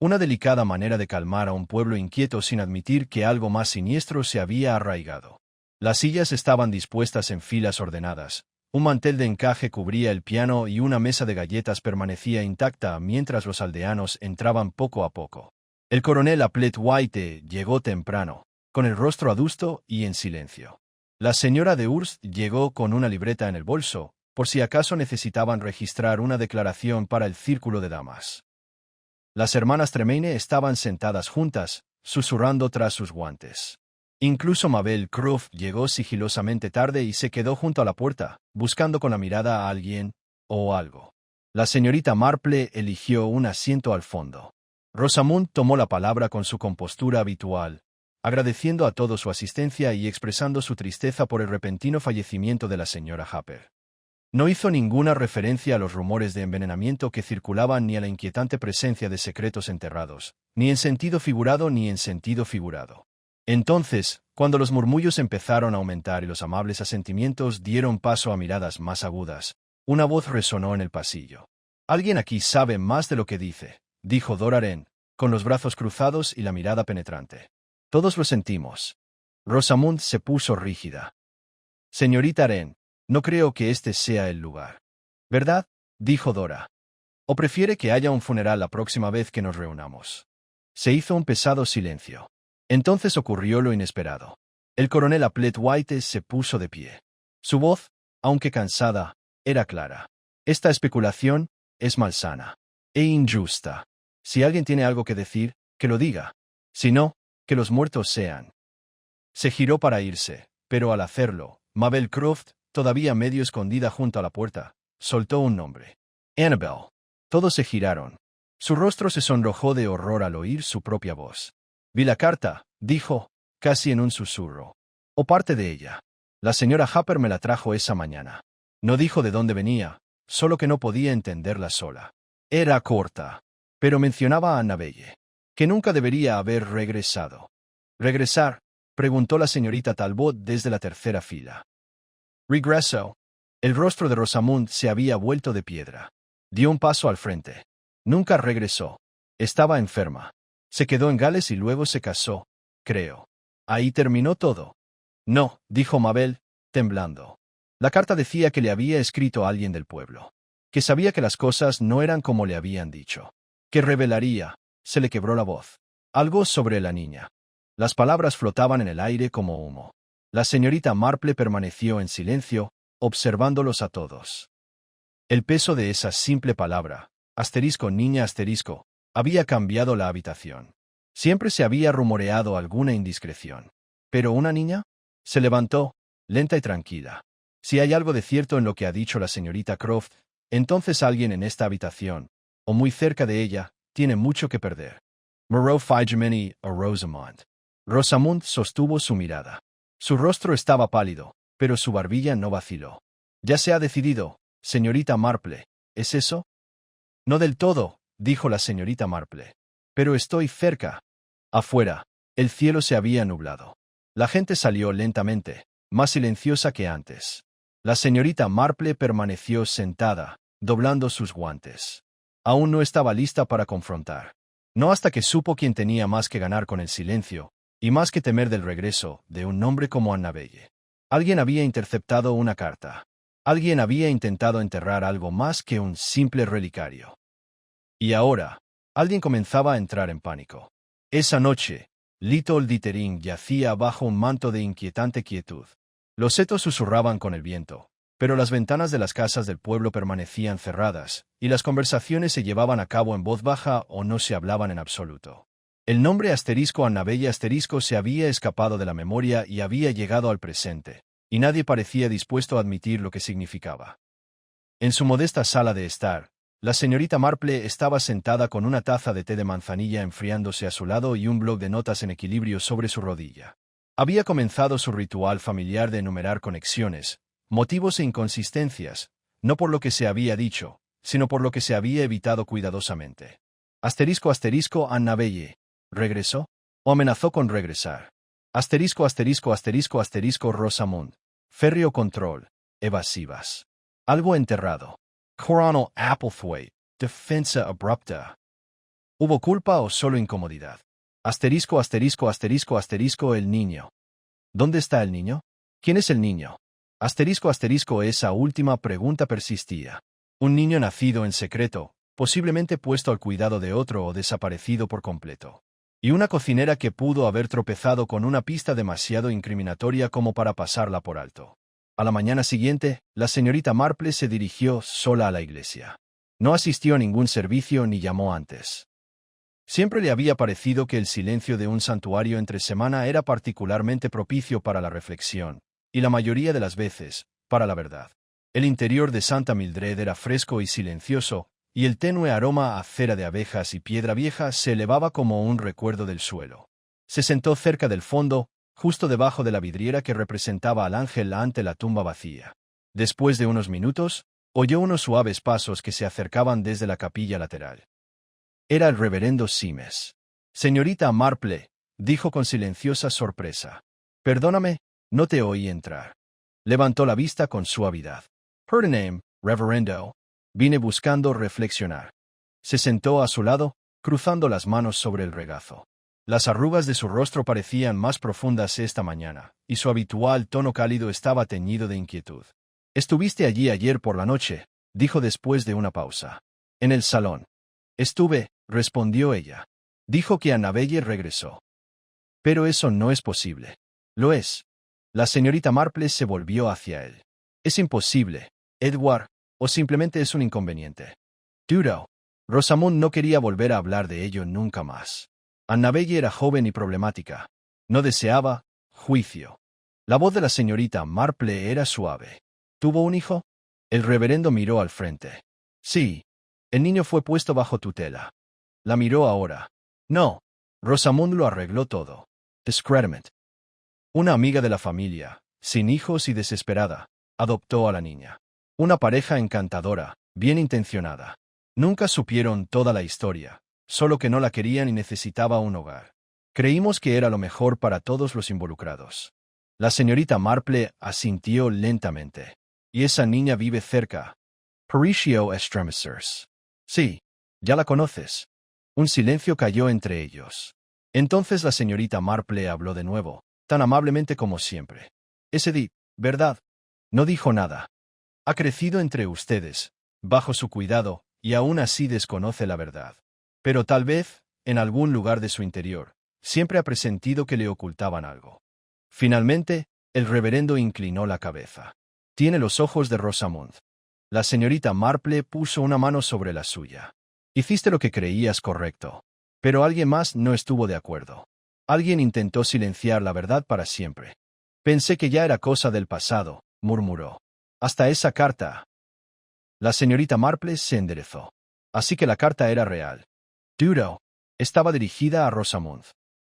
Una delicada manera de calmar a un pueblo inquieto sin admitir que algo más siniestro se había arraigado. Las sillas estaban dispuestas en filas ordenadas, un mantel de encaje cubría el piano y una mesa de galletas permanecía intacta mientras los aldeanos entraban poco a poco. El coronel Applewhite llegó temprano, con el rostro adusto y en silencio. La señora de Hurst llegó con una libreta en el bolso, por si acaso necesitaban registrar una declaración para el círculo de damas. Las hermanas Tremaine estaban sentadas juntas, susurrando tras sus guantes. Incluso Mabel Croft llegó sigilosamente tarde y se quedó junto a la puerta, buscando con la mirada a alguien o algo. La señorita Marple eligió un asiento al fondo. Rosamund tomó la palabra con su compostura habitual, agradeciendo a todos su asistencia y expresando su tristeza por el repentino fallecimiento de la señora Happer. No hizo ninguna referencia a los rumores de envenenamiento que circulaban ni a la inquietante presencia de secretos enterrados, ni en sentido figurado ni en sentido figurado. Entonces, cuando los murmullos empezaron a aumentar y los amables asentimientos dieron paso a miradas más agudas, una voz resonó en el pasillo. «Alguien aquí sabe más de lo que dice», dijo Doraren, con los brazos cruzados y la mirada penetrante. «Todos lo sentimos». Rosamund se puso rígida. «Señorita Aren, no creo que este sea el lugar». «¿Verdad?», dijo Dora. «¿O prefiere que haya un funeral la próxima vez que nos reunamos?». Se hizo un pesado silencio. Entonces ocurrió lo inesperado. El coronel Applewhite se puso de pie. Su voz, aunque cansada, era clara. «Esta especulación es malsana e injusta. Si alguien tiene algo que decir, que lo diga. Si no, que los muertos sean». Se giró para irse, pero al hacerlo, Mabel Croft, todavía medio escondida junto a la puerta, soltó un nombre. «Annabel». Todos se giraron. Su rostro se sonrojó de horror al oír su propia voz. «Vi la carta», dijo, casi en un susurro. «O parte de ella. La señora Happer me la trajo esa mañana». No dijo de dónde venía, solo que no podía entenderla sola. Era corta, pero mencionaba a Annabelle, que nunca debería haber regresado. «¿Regresar?», preguntó la señorita Talbot desde la tercera fila. «Regresó». El rostro de Rosamund se había vuelto de piedra. Dio un paso al frente. «Nunca regresó. Estaba enferma. Se quedó en Gales y luego se casó, creo. Ahí terminó todo». «No», dijo Mabel, temblando. La carta decía que le había escrito a alguien del pueblo. Que sabía que las cosas no eran como le habían dicho. Que revelaría, se le quebró la voz. Algo sobre la niña. Las palabras flotaban en el aire como humo. La señorita Marple permaneció en silencio, observándolos a todos. El peso de esa simple palabra, asterisco niña asterisco, había cambiado la habitación. Siempre se había rumoreado alguna indiscreción. ¿Pero una niña? Se levantó, lenta y tranquila. Si hay algo de cierto en lo que ha dicho la señorita Croft, entonces alguien en esta habitación, o muy cerca de ella, tiene mucho que perder. Moreau Figemini o Rosamond. Rosamund sostuvo su mirada. Su rostro estaba pálido, pero su barbilla no vaciló. «Ya se ha decidido, señorita Marple, ¿es eso?» «No del todo», dijo la señorita Marple. «Pero estoy cerca». Afuera, el cielo se había nublado. La gente salió lentamente, más silenciosa que antes. La señorita Marple permaneció sentada, doblando sus guantes. Aún no estaba lista para confrontar. No hasta que supo quién tenía más que ganar con el silencio, y más que temer del regreso de un hombre como Annabelle. Alguien había interceptado una carta. Alguien había intentado enterrar algo más que un simple relicario. Y ahora, alguien comenzaba a entrar en pánico. Esa noche, Little Dittering yacía bajo un manto de inquietante quietud. Los setos susurraban con el viento, pero las ventanas de las casas del pueblo permanecían cerradas, y las conversaciones se llevaban a cabo en voz baja o no se hablaban en absoluto. El nombre asterisco Annabelle asterisco se había escapado de la memoria y había llegado al presente, y nadie parecía dispuesto a admitir lo que significaba. En su modesta sala de estar, la señorita Marple estaba sentada con una taza de té de manzanilla enfriándose a su lado y un bloc de notas en equilibrio sobre su rodilla. Había comenzado su ritual familiar de enumerar conexiones, motivos e inconsistencias, no por lo que se había dicho, sino por lo que se había evitado cuidadosamente. Asterisco asterisco Annabelle, ¿regresó? ¿O amenazó con regresar? Asterisco asterisco asterisco asterisco Rosamund, férreo control, evasivas. Algo enterrado. Coronel Applethwaite, defensa abrupta. ¿Hubo culpa o solo incomodidad? Asterisco asterisco asterisco asterisco el niño. ¿Dónde está el niño? ¿Quién es el niño? Asterisco asterisco esa última pregunta persistía. Un niño nacido en secreto, posiblemente puesto al cuidado de otro o desaparecido por completo. Y una cocinera que pudo haber tropezado con una pista demasiado incriminatoria como para pasarla por alto. A la mañana siguiente, la señorita Marple se dirigió sola a la iglesia. No asistió a ningún servicio ni llamó antes. Siempre le había parecido que el silencio de un santuario entre semana era particularmente propicio para la reflexión, y la mayoría de las veces, para la verdad. El interior de Santa Mildred era fresco y silencioso, y el tenue aroma a cera de abejas y piedra vieja se elevaba como un recuerdo del suelo. Se sentó cerca del fondo, justo debajo de la vidriera que representaba al ángel ante la tumba vacía. Después de unos minutos, oyó unos suaves pasos que se acercaban desde la capilla lateral. Era el reverendo Simes. «Señorita Marple», dijo con silenciosa sorpresa. «Perdóname, no te oí entrar». Levantó la vista con suavidad. «Her name, reverendo». Vine buscando reflexionar. Se sentó a su lado, cruzando las manos sobre el regazo. Las arrugas de su rostro parecían más profundas esta mañana, y su habitual tono cálido estaba teñido de inquietud. «Estuviste allí ayer por la noche», dijo después de una pausa. «En el salón». «Estuve», respondió ella. Dijo que Annabelle regresó. «Pero eso no es posible». «Lo es». La señorita Marple se volvió hacia él. «Es imposible, Edward, o simplemente es un inconveniente». «Duro». Rosamund no quería volver a hablar de ello nunca más. Annabelle era joven y problemática. No deseaba juicio. La voz de la señorita Marple era suave. ¿Tuvo un hijo? El reverendo miró al frente. Sí. El niño fue puesto bajo tutela. La miró ahora. No. Rosamund lo arregló todo. Discernment. Una amiga de la familia, sin hijos y desesperada, adoptó a la niña. Una pareja encantadora, bien intencionada. Nunca supieron toda la historia, solo que no la querían y necesitaba un hogar. Creímos que era lo mejor para todos los involucrados. La señorita Marple asintió lentamente. ¿Y esa niña vive cerca? Patricio Estremecers. Sí, ya la conoces. Un silencio cayó entre ellos. Entonces la señorita Marple habló de nuevo, tan amablemente como siempre. Es Edith, ¿verdad? No dijo nada. Ha crecido entre ustedes, bajo su cuidado, y aún así desconoce la verdad. Pero tal vez, en algún lugar de su interior, siempre ha presentido que le ocultaban algo. Finalmente, el reverendo inclinó la cabeza. Tiene los ojos de Rosamund. La señorita Marple puso una mano sobre la suya. Hiciste lo que creías correcto. Pero alguien más no estuvo de acuerdo. Alguien intentó silenciar la verdad para siempre. Pensé que ya era cosa del pasado, murmuró. Hasta esa carta. La señorita Marple se enderezó. Así que la carta era real. Duro. Estaba dirigida a Rosamund.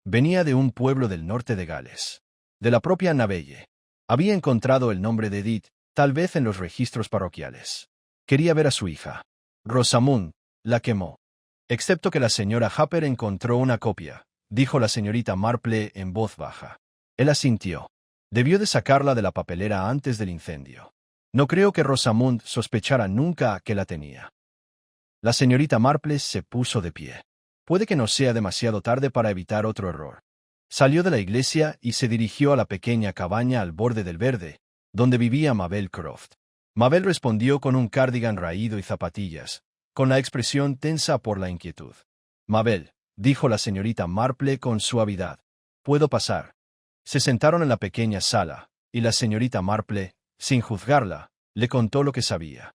Venía de un pueblo del norte de Gales. De la propia Annabelle. Había encontrado el nombre de Edith, tal vez en los registros parroquiales. Quería ver a su hija. Rosamund la quemó. Excepto que la señora Harper encontró una copia, dijo la señorita Marple en voz baja. Él asintió. Debió de sacarla de la papelera antes del incendio. No creo que Rosamund sospechara nunca que la tenía. La señorita Marple se puso de pie. Puede que no sea demasiado tarde para evitar otro error. Salió de la iglesia y se dirigió a la pequeña cabaña al borde del verde, donde vivía Mabel Croft. Mabel respondió con un cardigan raído y zapatillas, con la expresión tensa por la inquietud. Mabel, dijo la señorita Marple con suavidad. ¿Puedo pasar? Se sentaron en la pequeña sala, y la señorita Marple, sin juzgarla, le contó lo que sabía.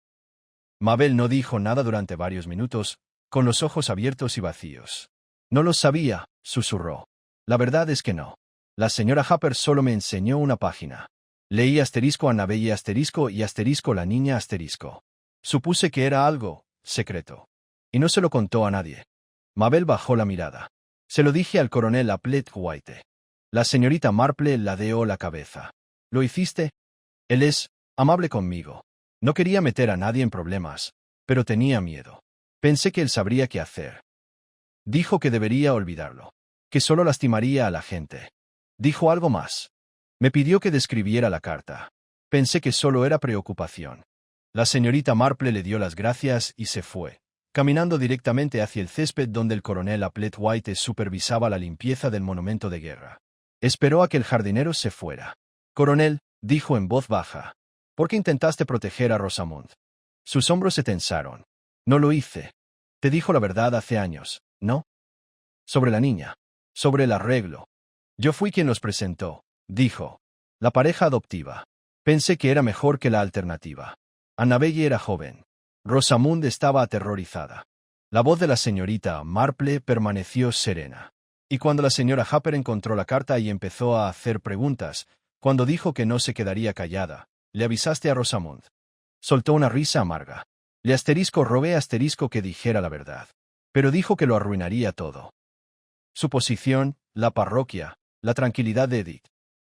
Mabel no dijo nada durante varios minutos, con los ojos abiertos y vacíos. No lo sabía, susurró. La verdad es que no. La señora Harper solo me enseñó una página. Leí asterisco Annabelle asterisco y asterisco la niña asterisco. Supuse que era algo secreto. Y no se lo contó a nadie. Mabel bajó la mirada. Se lo dije al coronel Applewhite. La señorita Marple ladeó la cabeza. ¿Lo hiciste? Él es amable conmigo. No quería meter a nadie en problemas, pero tenía miedo. Pensé que él sabría qué hacer. Dijo que debería olvidarlo. Que solo lastimaría a la gente. Dijo algo más. Me pidió que describiera la carta. Pensé que solo era preocupación. La señorita Marple le dio las gracias y se fue, caminando directamente hacia el césped donde el coronel Applewhite supervisaba la limpieza del monumento de guerra. Esperó a que el jardinero se fuera. Coronel, dijo en voz baja. ¿Por qué intentaste proteger a Rosamund? Sus hombros se tensaron. No lo hice. Te dijo la verdad hace años, ¿no? Sobre la niña. Sobre el arreglo. Yo fui quien los presentó, dijo. La pareja adoptiva. Pensé que era mejor que la alternativa. Annabelle era joven. Rosamund estaba aterrorizada. La voz de la señorita Marple permaneció serena. Y cuando la señora Harper encontró la carta y empezó a hacer preguntas, cuando dijo que no se quedaría callada, le avisaste a Rosamund. Soltó una risa amarga. Le robé que dijera la verdad. Pero dijo que lo arruinaría todo. Su posición, la parroquia, la tranquilidad de Edith.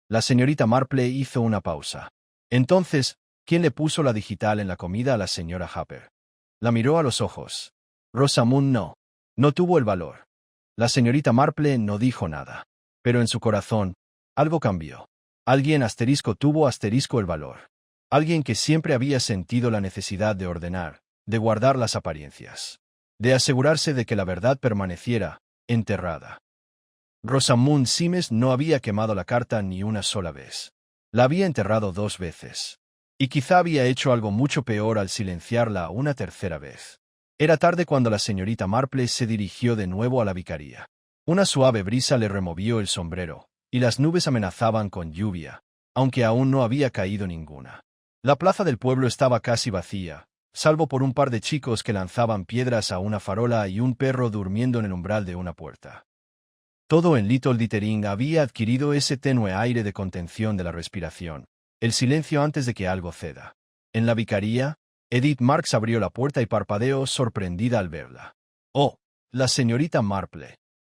La señorita Marple hizo una pausa. Entonces, ¿Quién le puso la digital en la comida a la señora Harper? La miró a los ojos. Rosamund no tuvo el valor. La señorita Marple no dijo nada. Pero en su corazón, algo cambió. Alguien tuvo el valor. Alguien que siempre había sentido la necesidad de ordenar, de guardar las apariencias, de asegurarse de que la verdad permaneciera enterrada. Rosamund Simes no había quemado la carta ni una sola vez. La había enterrado 2 veces. Y quizá había hecho algo mucho peor al silenciarla una tercera vez. Era tarde cuando la señorita Marple se dirigió de nuevo a la vicaría. Una suave brisa le removió el sombrero, y las nubes amenazaban con lluvia, aunque aún no había caído ninguna. La plaza del pueblo estaba casi vacía, salvo por un par de chicos que lanzaban piedras a una farola y un perro durmiendo en el umbral de una puerta. Todo en Little Dittering había adquirido ese tenue aire de contención de la respiración, el silencio antes de que algo ceda. En la vicaría, Edith Marks abrió la puerta y parpadeó sorprendida al verla. «Oh, la señorita Marple».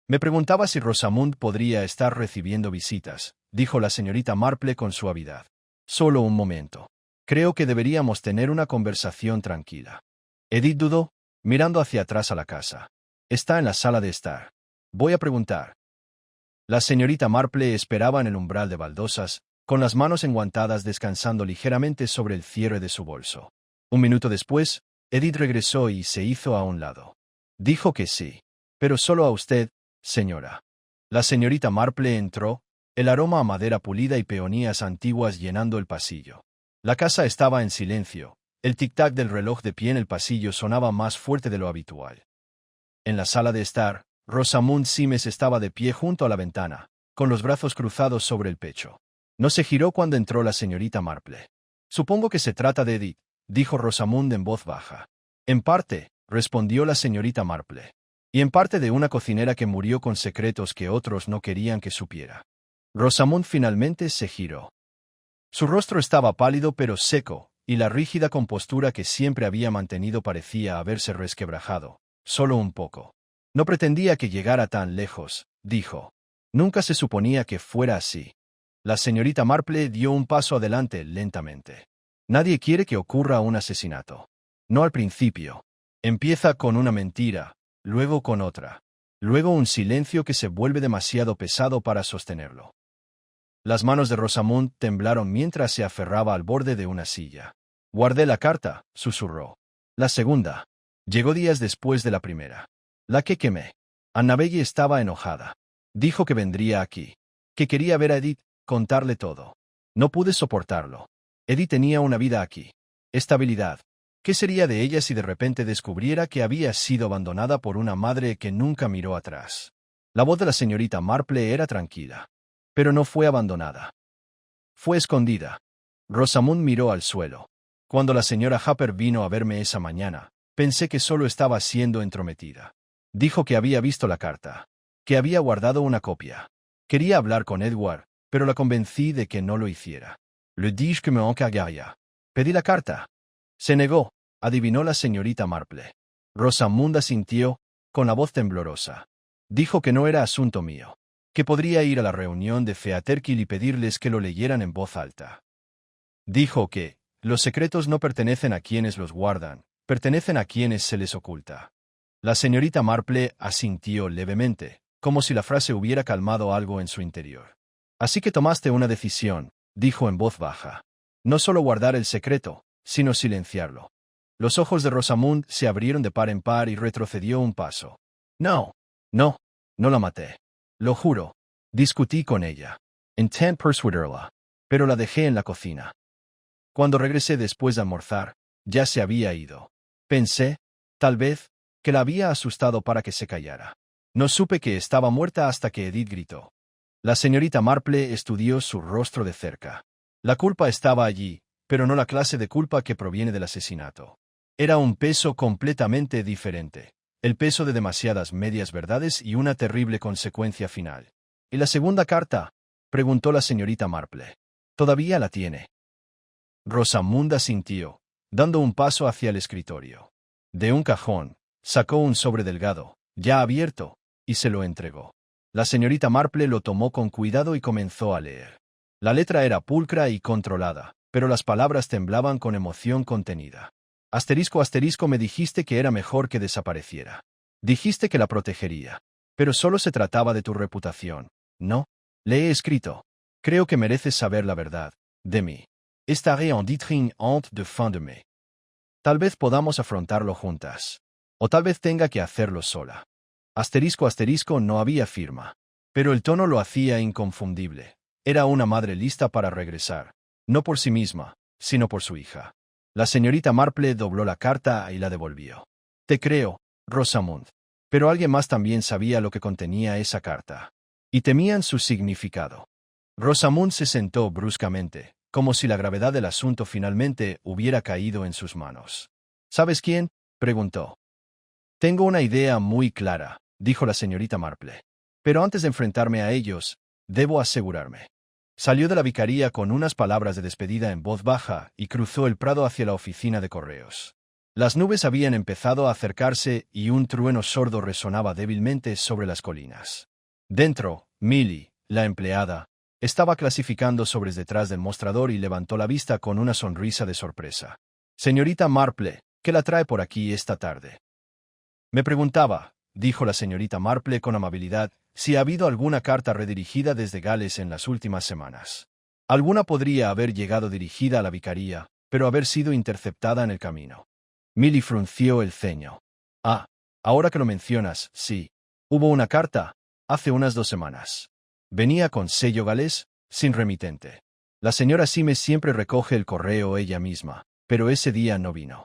«Me preguntaba si Rosamund podría estar recibiendo visitas», dijo la señorita Marple con suavidad. «Solo un momento. Creo que deberíamos tener una conversación tranquila». Edith dudó, mirando hacia atrás a la casa. «Está en la sala de estar. Voy a preguntar». La señorita Marple esperaba en el umbral de baldosas, con las manos enguantadas descansando ligeramente sobre el cierre de su bolso. Un minuto después, Edith regresó y se hizo a un lado. Dijo que sí. «Pero solo a usted, señora». La señorita Marple entró, el aroma a madera pulida y peonías antiguas llenando el pasillo. La casa estaba en silencio. El tic-tac del reloj de pie en el pasillo sonaba más fuerte de lo habitual. En la sala de estar, Rosamund Simes estaba de pie junto a la ventana, con los brazos cruzados sobre el pecho. No se giró cuando entró la señorita Marple. «Supongo que se trata de Edith», dijo Rosamund en voz baja. «En parte», respondió la señorita Marple. «Y en parte de una cocinera que murió con secretos que otros no querían que supiera». Rosamund finalmente se giró. Su rostro estaba pálido pero seco, y la rígida compostura que siempre había mantenido parecía haberse resquebrajado, solo un poco. «No pretendía que llegara tan lejos», dijo. «Nunca se suponía que fuera así». La señorita Marple dio un paso adelante lentamente. «Nadie quiere que ocurra un asesinato. No al principio. Empieza con una mentira, luego con otra. Luego un silencio que se vuelve demasiado pesado para sostenerlo». Las manos de Rosamund temblaron mientras se aferraba al borde de una silla. «Guardé la carta», susurró. «La segunda. Llegó días después de la primera. La que quemé». Annabelle estaba enojada. Dijo que vendría aquí. Que quería ver a Edith, contarle todo. No pude soportarlo. Edith tenía una vida aquí. Estabilidad. ¿Qué sería de ella si de repente descubriera que había sido abandonada por una madre que nunca miró atrás? La voz de la señorita Marple era tranquila. Pero no fue abandonada. Fue escondida. Rosamund miró al suelo. Cuando la señora Harper vino a verme esa mañana, pensé que solo estaba siendo entrometida. Dijo que había visto la carta. Que había guardado una copia. Quería hablar con Edward, pero la convencí de que no lo hiciera. Le dis que me encargaría. Pedí la carta. Se negó, adivinó la señorita Marple. Rosamund asintió, con la voz temblorosa. Dijo que no era asunto mío. Que podría ir a la reunión de Featherkill y pedirles que lo leyeran en voz alta. Dijo que los secretos no pertenecen a quienes los guardan, pertenecen a quienes se les oculta. La señorita Marple asintió levemente, como si la frase hubiera calmado algo en su interior. «Así que tomaste una decisión», dijo en voz baja. «No solo guardar el secreto, sino silenciarlo». Los ojos de Rosamund se abrieron de par en par y retrocedió un paso. «No la maté. Lo juro. Discutí con ella. Intent persuaderla. Pero la dejé en la cocina. Cuando regresé después de almorzar, ya se había ido. Pensé, tal vez, que la había asustado para que se callara. No supe que estaba muerta hasta que Edith gritó». La señorita Marple estudió su rostro de cerca. La culpa estaba allí, pero no la clase de culpa que proviene del asesinato. Era un peso completamente diferente. El peso de demasiadas medias verdades y una terrible consecuencia final. «¿Y la segunda carta?», preguntó la señorita Marple. «¿Todavía la tiene?». Rosamund asintió, dando un paso hacia el escritorio. De un cajón, sacó un sobre delgado, ya abierto, y se lo entregó. La señorita Marple lo tomó con cuidado y comenzó a leer. La letra era pulcra y controlada, pero las palabras temblaban con emoción contenida. Asterisco asterisco me dijiste que era mejor que desapareciera. Dijiste que la protegería. Pero solo se trataba de tu reputación, ¿no? Le he escrito. Creo que mereces saber la verdad, de mí. Estaré en Ditring antes de fin de mes. Tal vez podamos afrontarlo juntas. O tal vez tenga que hacerlo sola. Asterisco asterisco no había firma. Pero el tono lo hacía inconfundible. Era una madre lista para regresar. No por sí misma, sino por su hija. La señorita Marple dobló la carta y la devolvió. Te creo, Rosamund. Pero alguien más también sabía lo que contenía esa carta. Y temían su significado. Rosamund se sentó bruscamente, como si la gravedad del asunto finalmente hubiera caído en sus manos. ¿Sabes quién?, preguntó. Tengo una idea muy clara, dijo la señorita Marple. Pero antes de enfrentarme a ellos, debo asegurarme. Salió de la vicaría con unas palabras de despedida en voz baja y cruzó el prado hacia la oficina de correos. Las nubes habían empezado a acercarse y un trueno sordo resonaba débilmente sobre las colinas. Dentro, Millie, la empleada, estaba clasificando sobres detrás del mostrador y levantó la vista con una sonrisa de sorpresa. Señorita Marple, ¿qué la trae por aquí esta tarde? Me preguntaba, dijo la señorita Marple con amabilidad, si ha habido alguna carta redirigida desde Gales en las últimas semanas. Alguna podría haber llegado dirigida a la vicaría, pero haber sido interceptada en el camino. Millie frunció el ceño. Ah, ahora que lo mencionas, sí. Hubo una carta, hace unas 2 semanas. Venía con sello galés, sin remitente. La señora Simes siempre recoge el correo ella misma, pero ese día no vino.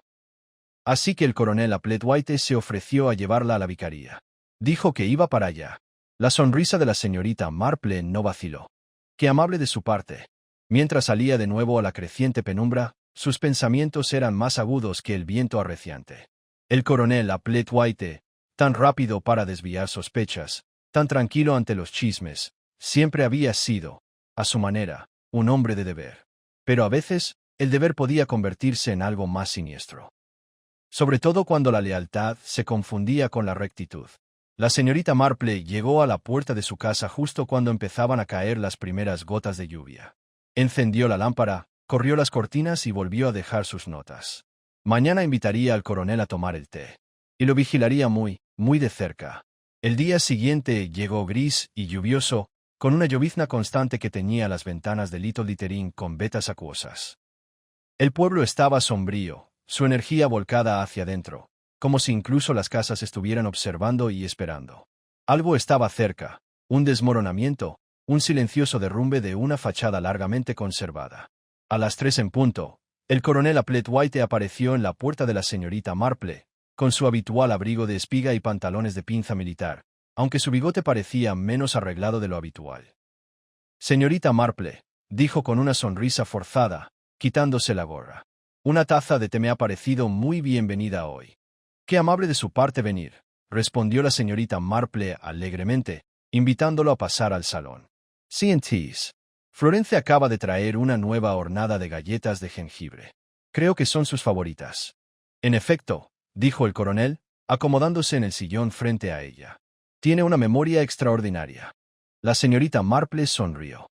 Así que el coronel Applewhite se ofreció a llevarla a la vicaría. Dijo que iba para allá. La sonrisa de la señorita Marple no vaciló. Qué amable de su parte. Mientras salía de nuevo a la creciente penumbra, sus pensamientos eran más agudos que el viento arreciante. El coronel Applewhite, tan rápido para desviar sospechas, tan tranquilo ante los chismes, siempre había sido, a su manera, un hombre de deber. Pero a veces, el deber podía convertirse en algo más siniestro. Sobre todo cuando la lealtad se confundía con la rectitud. La señorita Marple llegó a la puerta de su casa justo cuando empezaban a caer las primeras gotas de lluvia. Encendió la lámpara, corrió las cortinas y volvió a dejar sus notas. Mañana invitaría al coronel a tomar el té. Y lo vigilaría muy, muy de cerca. El día siguiente llegó gris y lluvioso, con una llovizna constante que teñía las ventanas de Little Littering con vetas acuosas. El pueblo estaba sombrío, su energía volcada hacia adentro, como si incluso las casas estuvieran observando y esperando. Algo estaba cerca, un desmoronamiento, un silencioso derrumbe de una fachada largamente conservada. A las 3 en punto, el coronel Applewhite apareció en la puerta de la señorita Marple, con su habitual abrigo de espiga y pantalones de pinza militar, aunque su bigote parecía menos arreglado de lo habitual. Señorita Marple, dijo con una sonrisa forzada, quitándose la gorra. Una taza de té me ha parecido muy bienvenida hoy. Qué amable de su parte venir, respondió la señorita Marple alegremente, invitándolo a pasar al salón. C&Ts. Florence acaba de traer una nueva hornada de galletas de jengibre. Creo que son sus favoritas. En efecto, dijo el coronel, acomodándose en el sillón frente a ella. Tiene una memoria extraordinaria. La señorita Marple sonrió.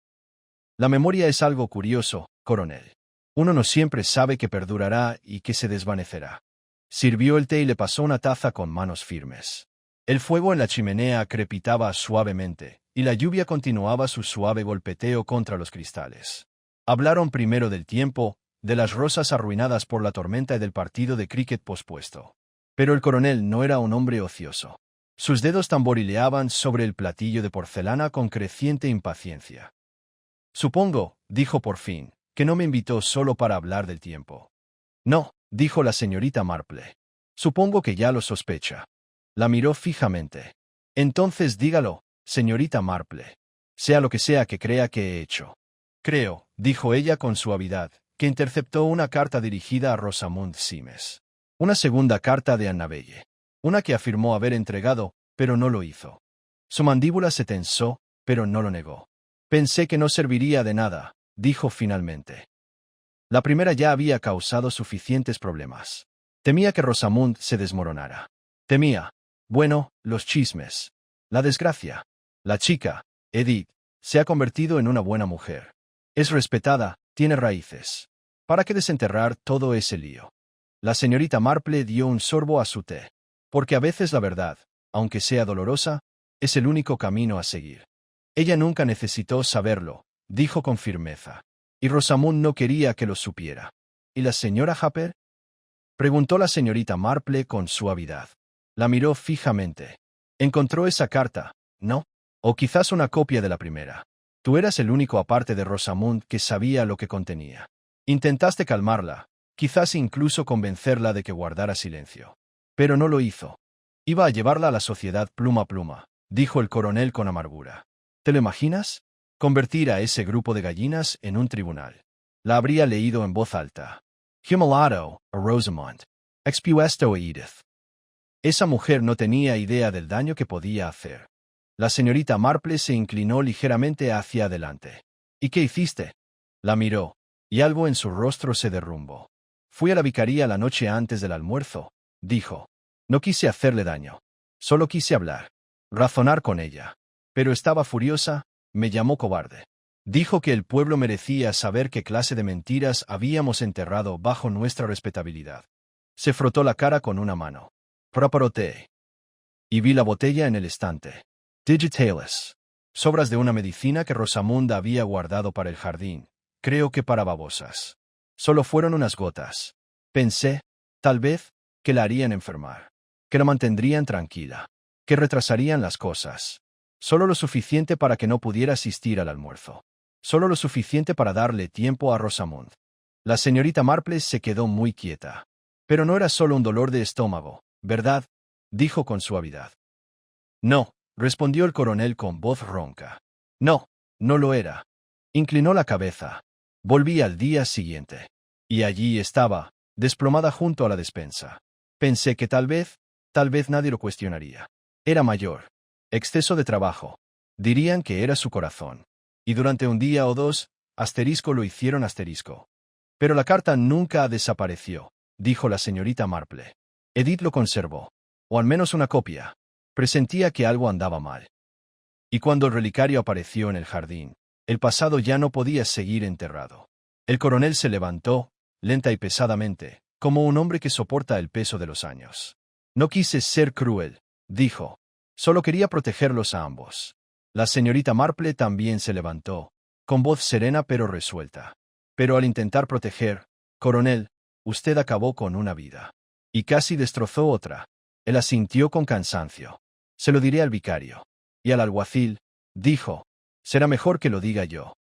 La memoria es algo curioso, coronel. Uno no siempre sabe que perdurará y que se desvanecerá. Sirvió el té y le pasó una taza con manos firmes. El fuego en la chimenea crepitaba suavemente, y la lluvia continuaba su suave golpeteo contra los cristales. Hablaron primero del tiempo, de las rosas arruinadas por la tormenta y del partido de cricket pospuesto. Pero el coronel no era un hombre ocioso. Sus dedos tamborileaban sobre el platillo de porcelana con creciente impaciencia. Supongo, dijo por fin, que no me invitó solo para hablar del tiempo. No, dijo la señorita Marple. Supongo que ya lo sospecha. La miró fijamente. Entonces dígalo, señorita Marple. Sea lo que sea que crea que he hecho. Creo, dijo ella con suavidad, que interceptó una carta dirigida a Rosamund Simes. Una segunda carta de Annabelle. Una que afirmó haber entregado, pero no lo hizo. Su mandíbula se tensó, pero no lo negó. Pensé que no serviría de nada, dijo finalmente. La primera ya había causado suficientes problemas. Temía que Rosamund se desmoronara. Temía, bueno, los chismes. La desgracia. La chica, Edith, se ha convertido en una buena mujer. Es respetada, tiene raíces. ¿Para qué desenterrar todo ese lío? La señorita Marple dio un sorbo a su té. Porque a veces la verdad, aunque sea dolorosa, es el único camino a seguir. Ella nunca necesitó saberlo, dijo con firmeza. Y Rosamund no quería que lo supiera. ¿Y la señora Harper? Preguntó la señorita Marple con suavidad. La miró fijamente. ¿Encontró esa carta? ¿No? O quizás una copia de la primera. Tú eras el único aparte de Rosamund que sabía lo que contenía. Intentaste calmarla, quizás incluso convencerla de que guardara silencio. Pero no lo hizo. Iba a llevarla a la sociedad pluma a pluma, dijo el coronel con amargura. ¿Te lo imaginas? Convertir a ese grupo de gallinas en un tribunal. La habría leído en voz alta. Humiliado a Rosamund. Expuesto a Edith. Esa mujer no tenía idea del daño que podía hacer. La señorita Marple se inclinó ligeramente hacia adelante. ¿Y qué hiciste? La miró, y algo en su rostro se derrumbó. Fui a la vicaría la noche antes del almuerzo, dijo. No quise hacerle daño. Solo quise hablar. Razonar con ella. Pero estaba furiosa, me llamó cobarde. Dijo que el pueblo merecía saber qué clase de mentiras habíamos enterrado bajo nuestra respetabilidad. Se frotó la cara con una mano. Preparó-té. Y vi la botella en el estante. Digitalis. Sobras de una medicina que Rosamund había guardado para el jardín. Creo que para babosas. Solo fueron unas gotas. Pensé, tal vez, que la harían enfermar. Que la mantendrían tranquila. Que retrasarían las cosas. Solo lo suficiente para que no pudiera asistir al almuerzo. Solo lo suficiente para darle tiempo a Rosamund. La señorita Marple se quedó muy quieta. Pero no era solo un dolor de estómago, ¿verdad? Dijo con suavidad. No, respondió el coronel con voz ronca. No, no lo era. Inclinó la cabeza. Volví al día siguiente. Y allí estaba, desplomada junto a la despensa. Pensé que tal vez nadie lo cuestionaría. Era mayor. Exceso de trabajo. Dirían que era su corazón. Y durante un día o dos, asterisco lo hicieron asterisco. Pero la carta nunca desapareció, dijo la señorita Marple. Edith lo conservó. O al menos una copia. Presentía que algo andaba mal. Y cuando el relicario apareció en el jardín, el pasado ya no podía seguir enterrado. El coronel se levantó, lenta y pesadamente, como un hombre que soporta el peso de los años. No quise ser cruel, dijo. Solo quería protegerlos a ambos. La señorita Marple también se levantó, con voz serena pero resuelta. Pero al intentar proteger, coronel, usted acabó con una vida. Y casi destrozó otra. Él asintió con cansancio. Se lo diré al vicario. Y al alguacil, dijo. Será mejor que lo diga yo.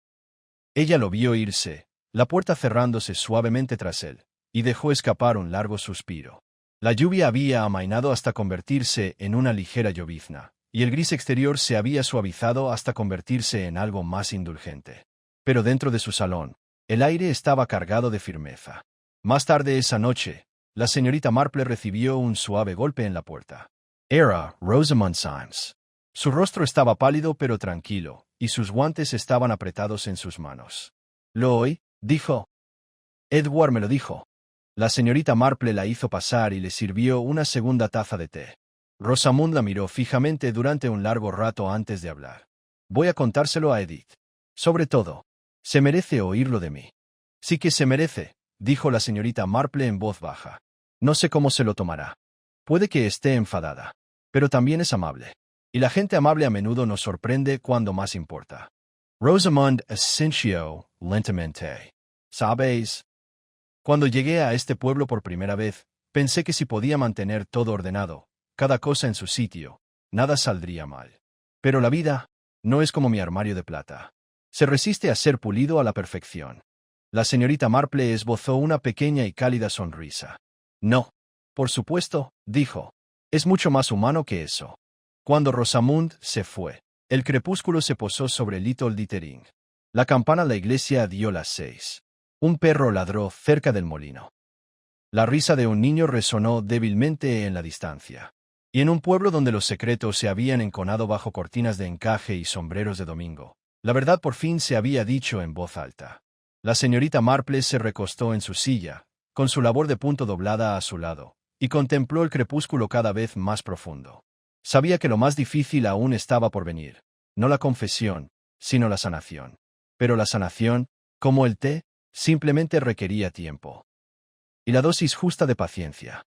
Ella lo vio irse, la puerta cerrándose suavemente tras él, y dejó escapar un largo suspiro. La lluvia había amainado hasta convertirse en una ligera llovizna, y el gris exterior se había suavizado hasta convertirse en algo más indulgente. Pero dentro de su salón, el aire estaba cargado de firmeza. Más tarde esa noche, la señorita Marple recibió un suave golpe en la puerta. Era Rosamund Symes. Su rostro estaba pálido pero tranquilo, y sus guantes estaban apretados en sus manos. ¿Lo oí? Dijo. Edward me lo dijo. La señorita Marple la hizo pasar y le sirvió una segunda taza de té. Rosamund la miró fijamente durante un largo rato antes de hablar. Voy a contárselo a Edith. Sobre todo, se merece oírlo de mí. Sí que se merece, dijo la señorita Marple en voz baja. No sé cómo se lo tomará. Puede que esté enfadada, pero también es amable. Y la gente amable a menudo nos sorprende cuando más importa. Rosamund asintió lentamente. ¿Sabéis? Cuando llegué a este pueblo por primera vez, pensé que si podía mantener todo ordenado, cada cosa en su sitio, nada saldría mal. Pero la vida no es como mi armario de plata. Se resiste a ser pulido a la perfección. La señorita Marple esbozó una pequeña y cálida sonrisa. No, por supuesto, dijo. Es mucho más humano que eso. Cuando Rosamund se fue, el crepúsculo se posó sobre Little Dittering. La campana de la iglesia dio las 6. Un perro ladró cerca del molino. La risa de un niño resonó débilmente en la distancia. Y en un pueblo donde los secretos se habían enconado bajo cortinas de encaje y sombreros de domingo, la verdad por fin se había dicho en voz alta. La señorita Marple se recostó en su silla, con su labor de punto doblada a su lado, y contempló el crepúsculo cada vez más profundo. Sabía que lo más difícil aún estaba por venir, no la confesión, sino la sanación. Pero la sanación, como el té, simplemente requería tiempo. Y la dosis justa de paciencia.